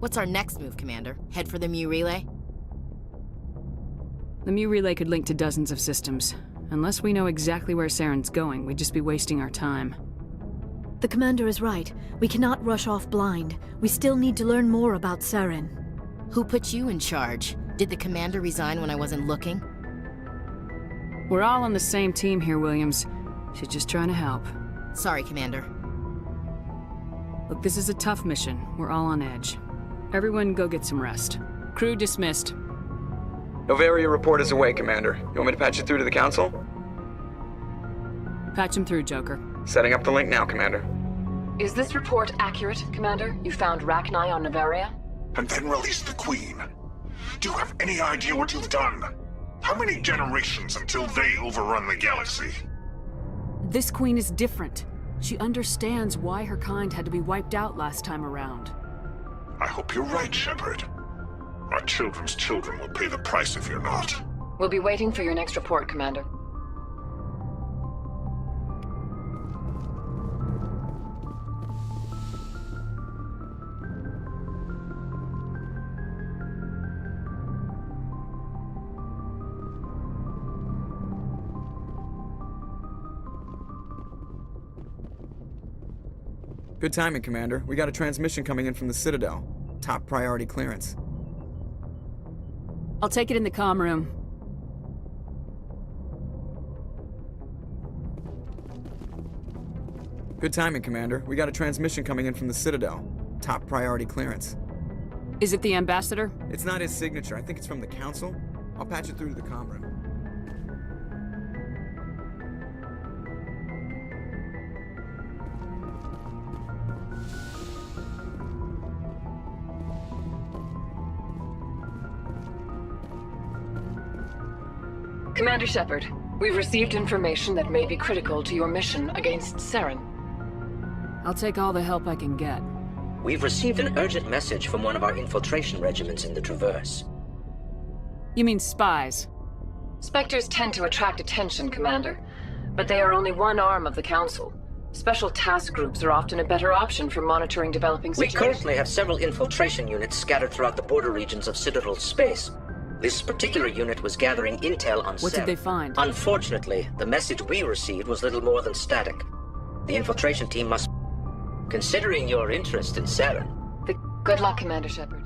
Speaker 3: What's our next move, Commander? Head for the Mu relay?
Speaker 4: The Mu relay could link to dozens of systems. Unless we know exactly where Saren's going, we'd just be wasting our time.
Speaker 2: The Commander is right. We cannot rush off blind. We still need to learn more about Saren.
Speaker 3: Who put you in charge? Did the Commander resign when I wasn't looking?
Speaker 4: We're all on the same team here, Williams. She's just trying to help.
Speaker 3: Sorry, Commander.
Speaker 4: Look, this is a tough mission. We're all on edge. Everyone go get some rest. Crew dismissed.
Speaker 21: Novaria report is away, Commander. You want me to patch you through to the Council?
Speaker 4: Patch him through, Joker.
Speaker 21: Setting up the link now, Commander.
Speaker 22: Is this report accurate, Commander? You found Rachni on Novaria?
Speaker 23: And then released the Queen. Do you have any idea what you've done? How many generations until they overrun the galaxy?
Speaker 4: This queen is different. She understands why her kind had to be wiped out last time around.
Speaker 23: I hope you're right, Shepard. Our children's children will pay the price if you're not.
Speaker 22: We'll be waiting for your next report, Commander.
Speaker 21: Good timing, Commander. We got a transmission coming in from the Citadel. Top priority clearance.
Speaker 4: I'll take it in the comm room.
Speaker 21: Good timing, Commander. We got a transmission coming in from the Citadel. Top priority clearance.
Speaker 4: Is it the Ambassador?
Speaker 21: It's not his signature. I think it's from the Council. I'll patch it through to the comm room.
Speaker 22: Commander Shepard, we've received information that may be critical to your mission against Saren.
Speaker 4: I'll take all the help I can get.
Speaker 24: We've received an urgent message from one of our infiltration regiments in the Traverse.
Speaker 4: You mean spies?
Speaker 22: Spectres tend to attract attention, Commander, but they are only one arm of the Council. Special task groups are often a better option for monitoring developing
Speaker 24: We
Speaker 22: situations.
Speaker 24: currently have several infiltration units scattered throughout the border regions of Citadel space. This particular unit was gathering intel on
Speaker 4: What did they find?
Speaker 24: Unfortunately, the message we received was little more than static. The infiltration team must... Considering your interest in Saren...
Speaker 22: Good luck, Commander Shepard.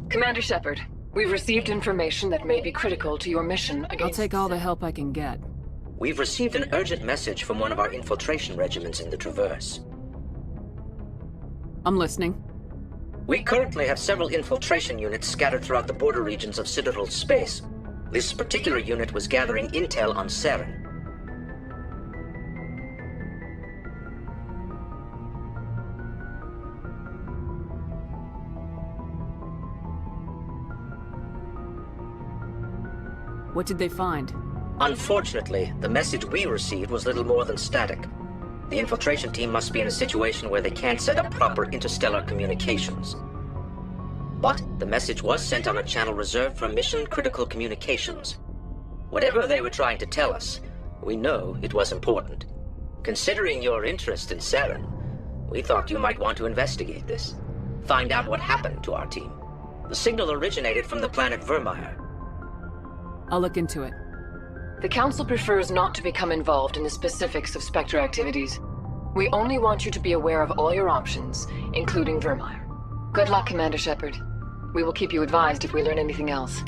Speaker 22: Commander Shepard, we've received information that may be critical to your mission against...
Speaker 4: I'll take all the help I can get.
Speaker 24: We've received an urgent message from one of our infiltration regiments in the Traverse.
Speaker 4: I'm listening.
Speaker 24: We currently have several infiltration units scattered throughout the border regions of Citadel space. This particular unit was gathering intel on Saren.
Speaker 4: What did they find?
Speaker 24: Unfortunately, the message we received was little more than static. The infiltration team must be in a situation where they can't set up proper interstellar communications. But the message was sent on a channel reserved for mission-critical communications. Whatever they were trying to tell us, we know it was important. Considering your interest in Saren, we thought you might want to investigate this. Find out what happened to our team. The signal originated from the planet Vermeer.
Speaker 4: I'll look into it.
Speaker 22: The Council prefers not to become involved in the specifics of Spectre activities. We only want you to be aware of all your options, including Vermeer. Good luck, Commander Shepard. We will keep you advised if we learn anything else.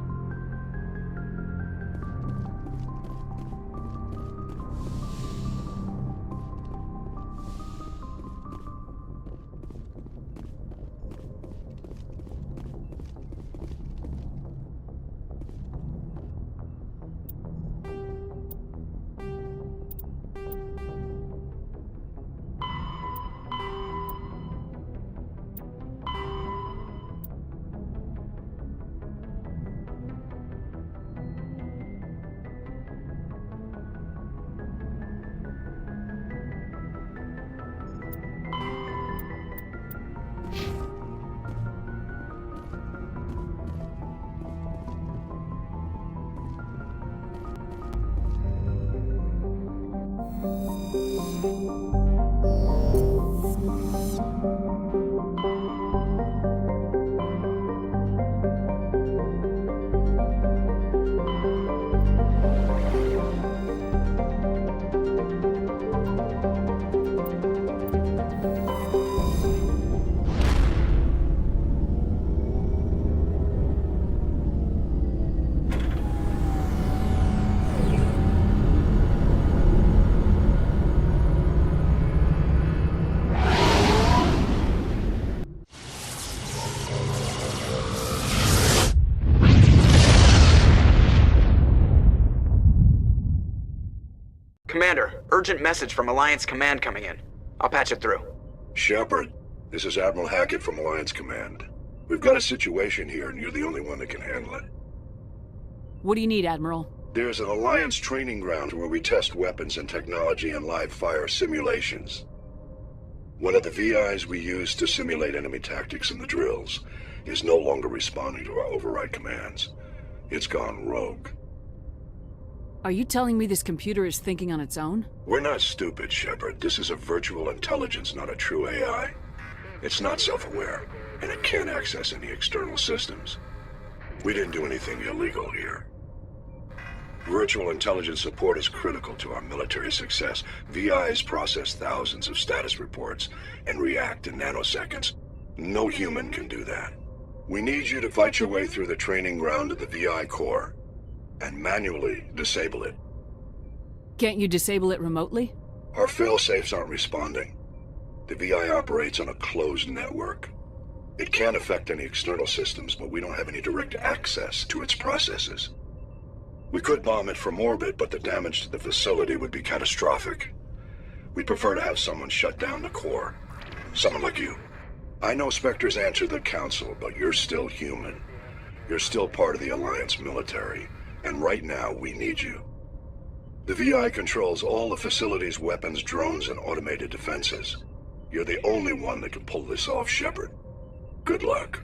Speaker 21: Urgent message from Alliance Command coming in. I'll patch it through.
Speaker 23: Shepard, this is Admiral Hackett from Alliance Command. We've got a situation here, and you're the only one that can handle it.
Speaker 4: What do you need, Admiral?
Speaker 23: There's an Alliance training ground where we test weapons and technology in live fire simulations. One of the VIs we use to simulate enemy tactics in the drills is no longer responding to our override commands. It's gone rogue.
Speaker 4: Are you telling me this computer is thinking on its own?
Speaker 23: We're not stupid, Shepard. This is a virtual intelligence, not a true AI. It's not self-aware, and it can't access any external systems. We didn't do anything illegal here. Virtual intelligence support is critical to our military success. VIs process thousands of status reports and react in nanoseconds. No human can do that. We need you to fight your way through the training ground to the VI core and manually disable it.
Speaker 4: Can't you disable it remotely?
Speaker 23: Our fail-safes aren't responding. The VI operates on a closed network. It can't affect any external systems, but we don't have any direct access to its processes. We could bomb it from orbit, but the damage to the facility would be catastrophic. We'd prefer to have someone shut down the core. Someone like you. I know Spectres answer the Council, but you're still human. You're still part of the Alliance military, and right now we need you. The VI controls all the facility's weapons, drones, and automated defenses. You're the only one that can pull this off, Shepard. Good luck.